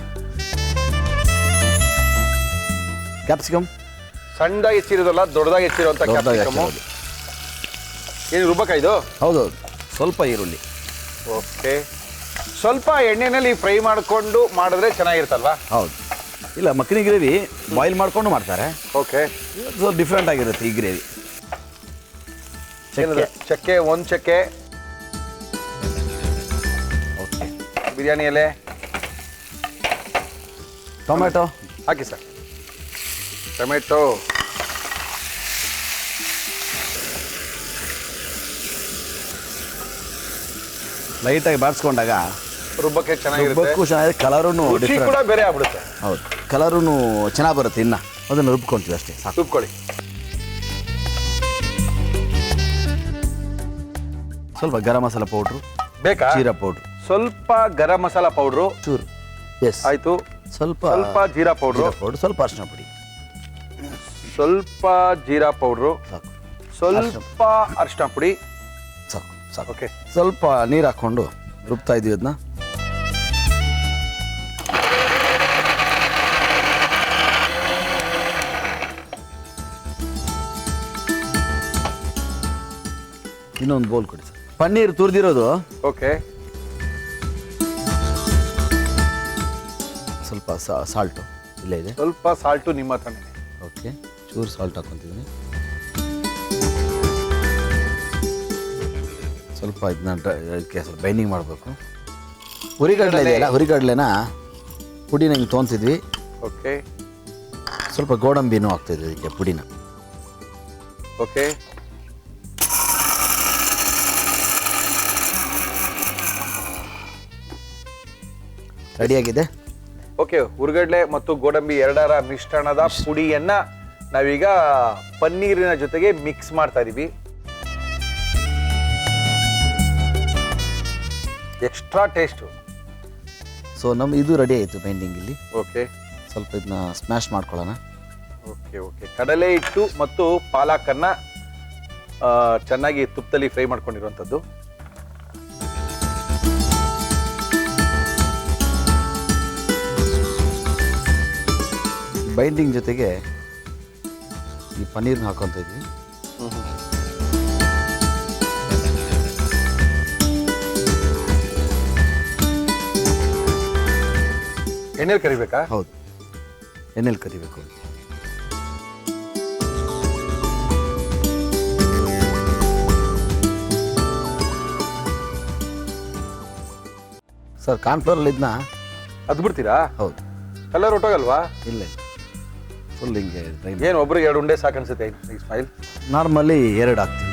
ಕ್ಯಾಪ್ಸಿಕಮ್ ಸಣ್ಣದಾಗಿ ಹೆಚ್ಚಿರೋದಲ್ಲ, ದೊಡ್ಡದಾಗಿ ಹೆಚ್ಚಿರುವಂಥ ಕ್ಯಾಪ್ಸಿಕಮ್. ಏನು ರುಬ್ಬಕ ಇದು? ಹೌದೌದು. ಸ್ವಲ್ಪ ಈರುಳ್ಳಿ. ಓಕೆ, ಸ್ವಲ್ಪ ಎಣ್ಣೆನಲ್ಲಿ ಫ್ರೈ ಮಾಡಿಕೊಂಡು ಮಾಡಿದ್ರೆ ಚೆನ್ನಾಗಿರುತ್ತಲ್ವಾ? ಹೌದು. ಇಲ್ಲ, ಮಕ್ಕನಿ ಗ್ರೇವಿ ಬಾಯ್ಲ್ ಮಾಡ್ಕೊಂಡು ಮಾಡ್ತಾರೆ. ಓಕೆ, ಸ್ವಲ್ಪ ಡಿಫ್ರೆಂಟ್ ಆಗಿರುತ್ತೆ ಈ ಗ್ರೇವಿ. ಚಕ್ಕೆ, ಒಂದು ಚಕ್ಕೆ. ಓಕೆ, ಬಿರಿಯಾನಿ ಎಲೆ, ಟೊಮೆಟೊ ಹಾಕಿ ಸರ್. ಟೊಮೆಟೊ, ಲೈಟಾಗಿ ಬಾಡಿಸ್ಕೊಂಡಾಗ ರುಬ್ಬಕ್ಕೆ ಚೆನ್ನಾಗಿರುತ್ತೆ. ರುಬ್ಬಕ್ಕೂ ಚೆನ್ನಾಗಿದೆ, ಕಲರೂ ರುಚಿ ಕೂಡ ಬೇರೆ ಆಗ್ಬಿಡುತ್ತೆ. ಹೌದು, ಕಲರೂ ಚೆನ್ನಾಗಿ ಬರುತ್ತೆ. ಇನ್ನು ಅದನ್ನು ರುಬ್ಕೊಂತೀವಿ ಅಷ್ಟೇ, ಸಾಕು. ರುಬ್ಕೊಳ್ಳಿ. ಸ್ವಲ್ಪ ಗರಂ ಮಸಾಲ ಪೌಡ್ರು ಬೇಕಾ? ಜೀರಾ ಪೌಡ್ರು, ಸ್ವಲ್ಪ ಗರಂ ಮಸಾಲ ಪೌಡ್ರು ಚೂರು. ಎಸ್, ಆಯ್ತು. ಸ್ವಲ್ಪ ಜೀರಾ ಪೌಡ್ರು, ಸ್ವಲ್ಪ ಅರಿಶಿನ ಪುಡಿ, ಸ್ವಲ್ಪ ಜೀರಾ ಪೌಡ್ರು, ಸಾಕು. ಸ್ವಲ್ಪ ಅರಿಶಿನ ಪುಡಿ, ಸಾಕು ಸಾಕು. ಓಕೆ, ಸ್ವಲ್ಪ ನೀರು ಹಾಕ್ಕೊಂಡು ರುಬ್ತಾ ಇದೀವಿ ಅದನ್ನ. ಇನ್ನೊಂದು ಬೌಲ್ ಕೊಡಿ ಸರ್. ಪನ್ನೀರ್ ತುರಿದಿರೋದು ಓಕೆ. ಸ್ವಲ್ಪ ಸಾಲ್ಟು ಇಲ್ಲೇ ಇದೆ. ಸ್ವಲ್ಪ ಸಾಲ್ಟು ನಿಮ್ಮ ಹತ್ರನೇ. ಓಕೆ, ಚೂರು ಸಾಲ್ಟ್ ಹಾಕ್ಕೊತಿದ್ದೀನಿ. ಸ್ವಲ್ಪ ಇದನ್ನ ಇದಕ್ಕೆ ಸ್ವಲ್ಪ ಬೈಂಡಿಂಗ್ ಮಾಡಬೇಕು. ಹುರಿಗಡಲೆ ಇದೆಯಲ್ಲ, ಹುರಿಗಡಲೆನ ಪುಡಿನ ಹಿಂಗೆ ತೊಗೊತಿದ್ವಿ. ಓಕೆ. ಸ್ವಲ್ಪ ಗೋಡಂಬಿನೂ ಹಾಕ್ತಿದ್ವಿ ಇದಕ್ಕೆ ಪುಡಿನ. ಓಕೆ. ರೆಡಿಯಾಗಿದೆ. ಓಕೆ, ಹುರ್ಗಡ್ಲೆ ಮತ್ತು ಗೋಡಂಬಿ ಎರಡರ ಮಿಶ್ರಣದ ಪುಡಿಯನ್ನ ನಾವೀಗ ಪನ್ನೀರಿನ ಜೊತೆಗೆ ಮಿಕ್ಸ್ ಮಾಡ್ತಾ ಇದೀವಿ. Extra taste. ಸೊ ಇದು ರೆಡಿ ಆಯಿತು ಬೈಂಡಿಂಗ್ ಇಲ್ಲಿ. ಓಕೆ. ಸ್ವಲ್ಪ ಇದನ್ನ ಸ್ಮ್ಯಾಶ್ ಮಾಡ್ಕೊಳ್ಳೋಣ. Okay okay. ಕಡಲೆ ಹಿಟ್ಟು ಮತ್ತು ಪಾಲಕನ್ನ ಚೆನ್ನಾಗಿ ತುಪ್ಪದಲ್ಲಿ ಫ್ರೈ ಮಾಡ್ಕೊಂಡಿರುವಂಥದ್ದು. ಬೈಂಡಿಂಗ್ ಜೊತೆಗೆ ಈ ಪನ್ನೀರ್ನ ಹಾಕೊತ ಇದ್ವಿ. ಎಣ್ಣೆಲಿ ಕರಿಬೇಕಾ? ಹೌದು, ಎಣ್ಣೆಲಿ ಕರಿಬೇಕು. ಸರ್ ಕಾರ್ನ್ಫ್ಲವರಲ್ಲಿ ಇದನ್ನ ಅದು ಬಿಡ್ತೀರಾ? ಹೌದು. ಕಲರ್ ಹೊಟ್ಟೋಗಲ್ವಾ? ಇಲ್ಲ, ಫುಲ್ ಹಿಂಗೆ ಏನು ಒಬ್ರಿಗೆ 2 ಉಂಡೆ ಸಾಕು ಅನ್ಸುತ್ತೆ ಇಸ್ಮಾಯಿಲ್? ನಾರ್ಮಲಿ 2 ಹಾಕ್ತೀವಿ.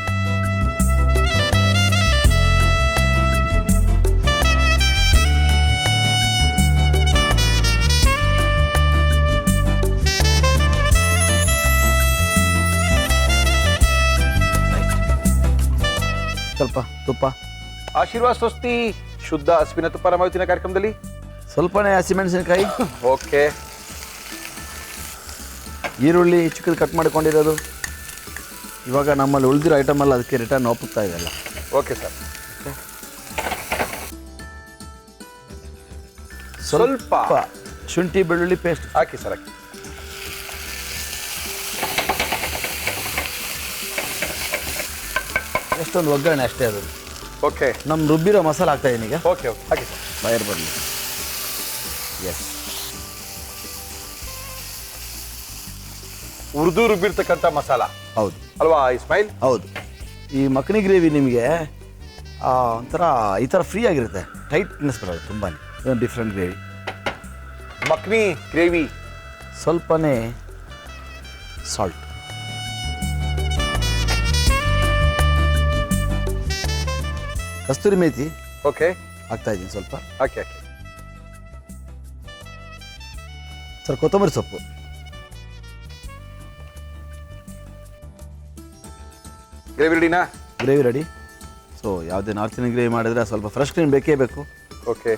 ಸ್ವಲ್ಪ ತುಪ್ಪ. ಆಶೀರ್ವಾದ ಸ್ವಸ್ತಿ ಶುದ್ಧ ಹಸುವಿನ ತುಪ್ಪ ನಮ್ಮ ಇವತ್ತಿನ ಕಾರ್ಯಕ್ರಮದಲ್ಲಿ. ಸ್ವಲ್ಪನೇ ಹಸಿಮೆಣಸಿನಕಾಯಿ. ಓಕೆ. ಈರುಳ್ಳಿ ಚಿಕ್ಕದು ಕಟ್ ಮಾಡಿಕೊಂಡಿರೋದು. ಇವಾಗ ನಮ್ಮಲ್ಲಿ ಉಳಿದಿರೋ ಐಟಮಲ್ಲಿ ಅದಕ್ಕೆ ರಿಟರ್ನ್ ಒಪ್ಪುತ್ತಾ ಇದೆಲ್ಲ. Okay sir. ಸ್ವಲ್ಪ ಶುಂಠಿ ಬೆಳ್ಳುಳ್ಳಿ ಪೇಸ್ಟ್ ಹಾಕಿ ಸರ್, ಹಾಕಿ. ಎಷ್ಟೊಂದು ಒಗ್ಗರಣೆ ಅಷ್ಟೇ ಅದು. ಓಕೆ. ನಮ್ಮ ರುಬ್ಬಿರೋ ಮಸಾಲ ಹಾಕ್ತಾ ಇದೀನಿ ಈಗ. ಓಕೆ ಓಕೆ, ಹಾಕಿ ಸರ್. ಬಯರ್ ಬರಲಿ. ಎಸ್, ಉರ್ದು ರುಬ್ಬಿರ್ತಕ್ಕಂಥ ಮಸಾಲ. ಹೌದು ಅಲ್ವಾ ಇಸ್ಮಾಯಿಲ್? ಹೌದು. ಈ ಮಖನಿ ಗ್ರೇವಿ ನಿಮಗೆ ಒಂಥರ ಈ ಥರ ಫ್ರೀ ಆಗಿರುತ್ತೆ, ಟೈಟ್ನೆಸ್ ಬರೋದು ತುಂಬಾ. ಇದೊಂದು ಡಿಫ್ರೆಂಟ್ ಗ್ರೇವಿ. ಮಕ್ನಿ ಗ್ರೇವಿ. ಸ್ವಲ್ಪನೇ ಸಾಲ್ಟ್. ಕಸ್ತೂರಿ ಮೇಥಿ ಓಕೆ, ಹಾಕ್ತಾ ಇದ್ದೀನಿ ಸ್ವಲ್ಪ. ಹಾಕಿ ಹಾಕಿ. ಸರ್ ಕೊತ್ತಂಬರಿ ಸೊಪ್ಪು. ಗ್ರೇವಿ ರೆಡಿನಾ? Gravy ready. ಸೊ ಯಾವುದೇ ನಾರ್ತ್ ಇಂಡಿಯನ್ ಗ್ರೇವಿ ಮಾಡಿದ್ರೆ ಸ್ವಲ್ಪ ಫ್ರೆಶ್ ಕ್ರೀಮ್ ಬೇಕೇ ಬೇಕು. ಓಕೆ.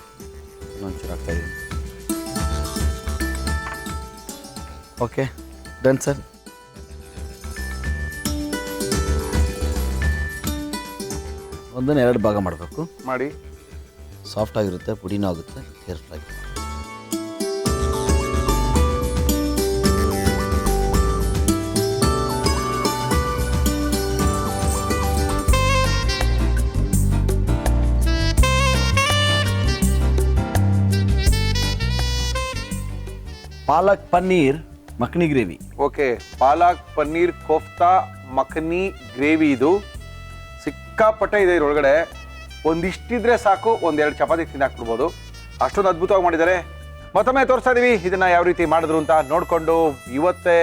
ಒಂಚೂರು ಹಾಕ್ತಾ ಇದ್ದೀನಿ. Okay, done sir. ಒಂದನ್ನು 2 ಭಾಗ ಮಾಡಬೇಕು. ಮಾಡಿ. ಸಾಫ್ಟ್ ಆಗಿರುತ್ತೆ, ಪುಡಿನೂ ಆಗುತ್ತೆ, hair fry. Palak paneer makhani gravy. Okay, palak paneer kofta makhani gravy. ಇದು ಸಿಕ್ಕಾಪಟ್ಟೆ ಇದೆ. ಇದರೊಳಗಡೆ ಒಂದಿಷ್ಟಿದ್ರೆ ಸಾಕು, 1-2 ಚಪಾತಿ ತಿನ್ನಾಕ್ಬಿಡ್ಬೋದು, ಅಷ್ಟೊಂದು ಅದ್ಭುತವಾಗಿ ಮಾಡಿದ್ದಾರೆ. ಮತ್ತೊಮ್ಮೆ ತೋರಿಸ್ತಾ ಇದೀವಿ ಇದನ್ನ ಯಾವ ರೀತಿ ಮಾಡಿದ್ರು ಅಂತ ನೋಡಿಕೊಂಡು ಇವತ್ತೇ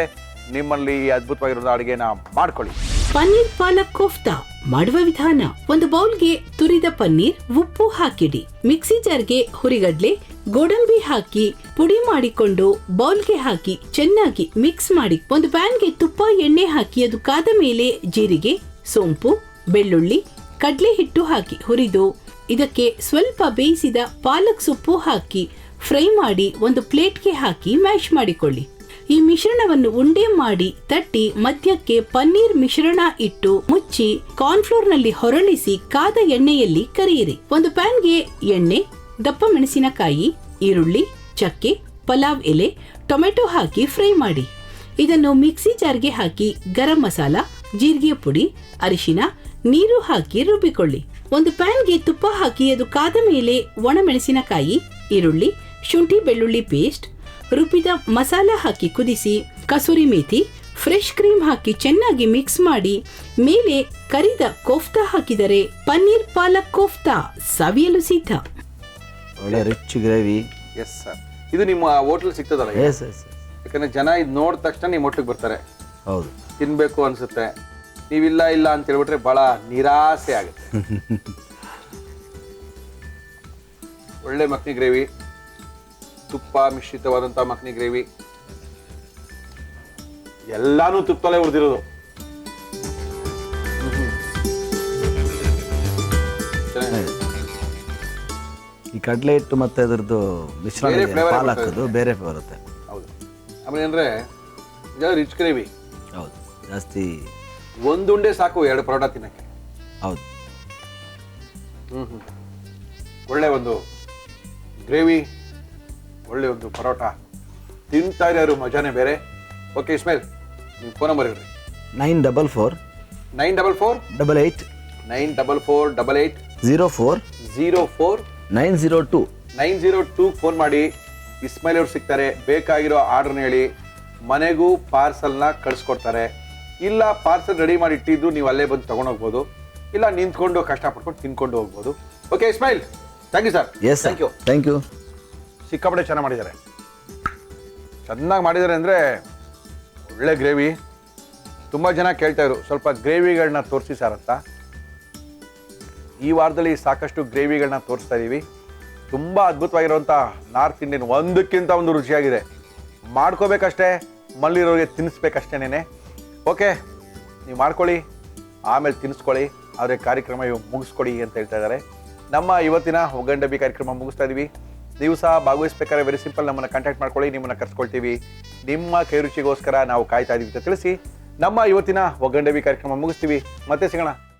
ನಿಮ್ಮಲ್ಲಿ ಅದ್ಭುತವಾಗಿರೋ ಅಡುಗೆನ ಮಾಡ್ಕೊಳ್ಳಿ. ಪನ್ನೀರ್ ಪಾಲಕ್ ಕೋಫ್ತಾ ಮಾಡುವ ವಿಧಾನ: ಒಂದು ಬೌಲ್ಗೆ ತುರಿದ ಪನ್ನೀರ್, ಉಪ್ಪು ಹಾಕಿಡಿ. ಮಿಕ್ಸಿ ಜಾರ್ಗೆ ಹುರಿಗಡ್ಲೆ, ಗೋಡಂಬಿ ಹಾಕಿ ಪುಡಿ ಮಾಡಿಕೊಂಡು ಬೌಲ್ಗೆ ಹಾಕಿ ಚೆನ್ನಾಗಿ ಮಿಕ್ಸ್ ಮಾಡಿ. ಒಂದು ಪ್ಯಾನ್ಗೆ ತುಪ್ಪ ಎಣ್ಣೆ ಹಾಕಿ ಅದು ಕಾದ ಮೇಲೆ ಜೀರಿಗೆ, ಸೋಂಪು, ಬೆಳ್ಳುಳ್ಳಿ, ಕಡ್ಲೆ ಹಿಟ್ಟು ಹಾಕಿ ಹುರಿದು ಇದಕ್ಕೆ ಸ್ವಲ್ಪ ಬೇಯಿಸಿದ ಪಾಲಕ್ ಸೊಪ್ಪು ಹಾಕಿ ಫ್ರೈ ಮಾಡಿ ಒಂದು ಪ್ಲೇಟ್ಗೆ ಹಾಕಿ ಮ್ಯಾಶ್ ಮಾಡಿಕೊಳ್ಳಿ. ಈ ಮಿಶ್ರಣವನ್ನು ಉಂಡೆ ಮಾಡಿ ತಟ್ಟಿ ಮಧ್ಯಕ್ಕೆ ಪನ್ನೀರ್ ಮಿಶ್ರಣ ಇಟ್ಟು ಮುಚ್ಚಿ ಕಾರ್ನ್ಫ್ಲೋರ್ ನಲ್ಲಿ ಹೊರಳಿಸಿ ಕಾದ ಎಣ್ಣೆಯಲ್ಲಿ ಕರಿಯಿರಿ. ಒಂದು ಪ್ಯಾನ್ಗೆ ಎಣ್ಣೆ, ದಪ್ಪ ಮೆಣಸಿನಕಾಯಿ, ಈರುಳ್ಳಿ, ಚಕ್ಕೆ, ಪಲಾವ್ ಎಲೆ, ಟೊಮೆಟೊ ಹಾಕಿ ಫ್ರೈ ಮಾಡಿ. ಇದನ್ನು ಮಿಕ್ಸಿ ಜಾರ್ಗೆ ಹಾಕಿ ಗರಂ ಮಸಾಲ, ಜೀರಿಗೆ ಪುಡಿ, ಅರಿಶಿನ, ನೀರು ಹಾಕಿ ರುಬ್ಬಿಕೊಳ್ಳಿ. ಒಂದು ಪ್ಯಾನ್ಗೆ ತುಪ್ಪ ಹಾಕಿ ಅದು ಕಾದ ಮೇಲೆ ಒಣಮೆಣಸಿನಕಾಯಿ, ಈರುಳ್ಳಿ, ಶುಂಠಿ ಬೆಳ್ಳುಳ್ಳಿ ಪೇಸ್ಟ್, ರುಬ್ಬಿದ ಮಸಾಲ ಹಾಕಿ ಕುದಿಸಿ, ಕಸೂರಿ ಮೇಥಿ, ಫ್ರೆಶ್ ಕ್ರೀಮ್ ಹಾಕಿ ಚೆನ್ನಾಗಿ ಮಿಕ್ಸ್ ಮಾಡಿ ಮೇಲೆ ಕರಿದ ಕೋಫ್ತಾ ಹಾಕಿದರೆ ಪನ್ನೀರ್ ಪಾಲಕ್ ಕೋಫ್ತಾ ಸವಿಯಲು ಸಿದ್ಧ. ಒಳ್ಳೆ ರಿಚ್ ಗ್ರೇವಿ. ಎಸ್ ಸರ್, ಇದು ನಿಮ್ಮ ಹೋಟ್ಲ್ ಸಿಗ್ತದಲ್ಲ? Yes yes yes. ಯಾಕಂದ್ರೆ ಜನ ಇದು ನೋಡಿದ ತಕ್ಷಣ ನಿಮ್ಮ ಹೋಟ್ಲಿಗೆ ಬರ್ತಾರೆ, ಹೌದು, ತಿನ್ಬೇಕು ಅನ್ಸುತ್ತೆ. ನೀವಿಲ್ಲ ಇಲ್ಲ ಅಂತ ಹೇಳ್ಬಿಟ್ರೆ ಬಹಳ ನಿರಾಸೆ ಆಗುತ್ತೆ. ಒಳ್ಳೆ ಮಕ್ನಿ ಗ್ರೇವಿ, ತುಪ್ಪ ಮಿಶ್ರಿತವಾದಂಥ ಮಕ್ನಿ ಗ್ರೇವಿ, ಎಲ್ಲಾನು ತುಪ್ಪದಲ್ಲೇ ಹುರಿದಿರೋದು. ಈ ಕಡಲೆ ಹಿಟ್ಟು ಮತ್ತೆ ಅದರದ್ದು ಮಿಶ್ರಣ ಬೇರೆ flavour ಪಾಲಕದು ಬೇರೆ ಬರುತ್ತೆ. ಹೌದು. ಆಮೇಲೆ ಅಂದ್ರೆ ರಿಚ್ ಗ್ರೇವಿ. ಹೌದು, ಜಾಸ್ತಿ ಒಂದುಂಡೆ ಸಾಕು 2 ಪರೋಟ ತಿನ್ನಕ್ಕೆ. ಹೌದು. ಒಳ್ಳೆ ಒಂದು ಗ್ರೇವಿ, ಒಳ್ಳೆ ಒಂದು ಪರೋಟ, ತಿಂತಾ ಇರೋರು ಮಜಾನೇ ಬೇರೆ. ಓಕೆ ಇಸ್ಮಾಯಿಲ್, ನಿಮ್ಮ ಫೋನ್ ನಂಬರ್ ಹೇಳ್ರಿ. 944 944 88 944 04 04 902 902 ಫೋನ್ ಮಾಡಿ. ಇಸ್ಮಾಯಿಲ್ ಅವ್ರು ಸಿಗ್ತಾರೆ. ಬೇಕಾಗಿರೋ ಆರ್ಡರ್ನ ಹೇಳಿ, ಮನೆಗೂ ಪಾರ್ಸಲ್ನ ಕಳಿಸ್ಕೊಡ್ತಾರೆ. ಇಲ್ಲ ಪಾರ್ಸಲ್ ರೆಡಿ ಮಾಡಿ ಇಟ್ಟಿದ್ದು ನೀವು ಅಲ್ಲೇ ಬಂದು ತೊಗೊಂಡೋಗ್ಬೋದು, ಇಲ್ಲ ನಿಂತ್ಕೊಂಡು ಕಷ್ಟಪಟ್ಕೊಂಡು ತಿನ್ಕೊಂಡು ಹೋಗ್ಬೋದು. Okay Ismail, thank you sir. Yes thank you. Thank you. ಸಿಕ್ಕಾಪಟ್ಟೆ ಚೆನ್ನಾಗಿ ಮಾಡಿದ್ದಾರೆ. ಚೆನ್ನಾಗಿ ಮಾಡಿದ್ದಾರೆ ಅಂದರೆ ಒಳ್ಳೆ ಗ್ರೇವಿ. ತುಂಬ ಜನ ಕೇಳ್ತಾಯಿದ್ರು ಸ್ವಲ್ಪ ಗ್ರೇವಿಗಳನ್ನ ತೋರಿಸಿ ಸರ್ ಅಂತ. ಈ ವಾರದಲ್ಲಿ ಸಾಕಷ್ಟು ಗ್ರೇವಿಗಳನ್ನ ತೋರಿಸ್ತಾ ಇದ್ದೀವಿ. ತುಂಬ ಅದ್ಭುತವಾಗಿರುವಂಥ ನಾರ್ತ್ ಇಂಡಿಯನ್, ಒಂದಕ್ಕಿಂತ ಒಂದು ರುಚಿಯಾಗಿದೆ. ಮಾಡ್ಕೋಬೇಕಷ್ಟೇ, ಮಲ್ಲಿರೋರಿಗೆ ತಿನ್ನಿಸ್ಬೇಕಷ್ಟೇನೆ. ಓಕೆ, ನೀವು ಮಾಡ್ಕೊಳ್ಳಿ, ಆಮೇಲೆ ತಿನ್ನಿಸ್ಕೊಳ್ಳಿ, ಆದರೆ ಕಾರ್ಯಕ್ರಮ ಮುಗಿಸ್ಕೊಡಿ ಅಂತ ಹೇಳ್ತಾ ಇದ್ದಾರೆ. ನಮ್ಮ ಇವತ್ತಿನ ಒಗ್ಗಂಡಬ್ಬಿ ಕಾರ್ಯಕ್ರಮ ಮುಗಿಸ್ತಾ ಇದ್ದೀವಿ. ನೀವು ಸಹ ಭಾಗವಹಿಸ್ಬೇಕಾದ್ರೆ ವೆರಿ ಸಿಂಪಲ್, ನಮ್ಮನ್ನು ಕಾಂಟ್ಯಾಕ್ಟ್ ಮಾಡ್ಕೊಳ್ಳಿ, ನಿಮ್ಮನ್ನು ಕರ್ಸ್ಕೊಳ್ತೀವಿ. ನಿಮ್ಮ ಕೈ ರುಚಿಗೋಸ್ಕರ ನಾವು ಕಾಯ್ತಾ ಇದ್ದೀವಿ ಅಂತ ತಿಳಿಸಿ ನಮ್ಮ ಇವತ್ತಿನ ಒಗ್ಗಂಡಬ್ಬಿ ಕಾರ್ಯಕ್ರಮ ಮುಗಿಸ್ತೀವಿ. ಮತ್ತೆ ಸಿಗೋಣ.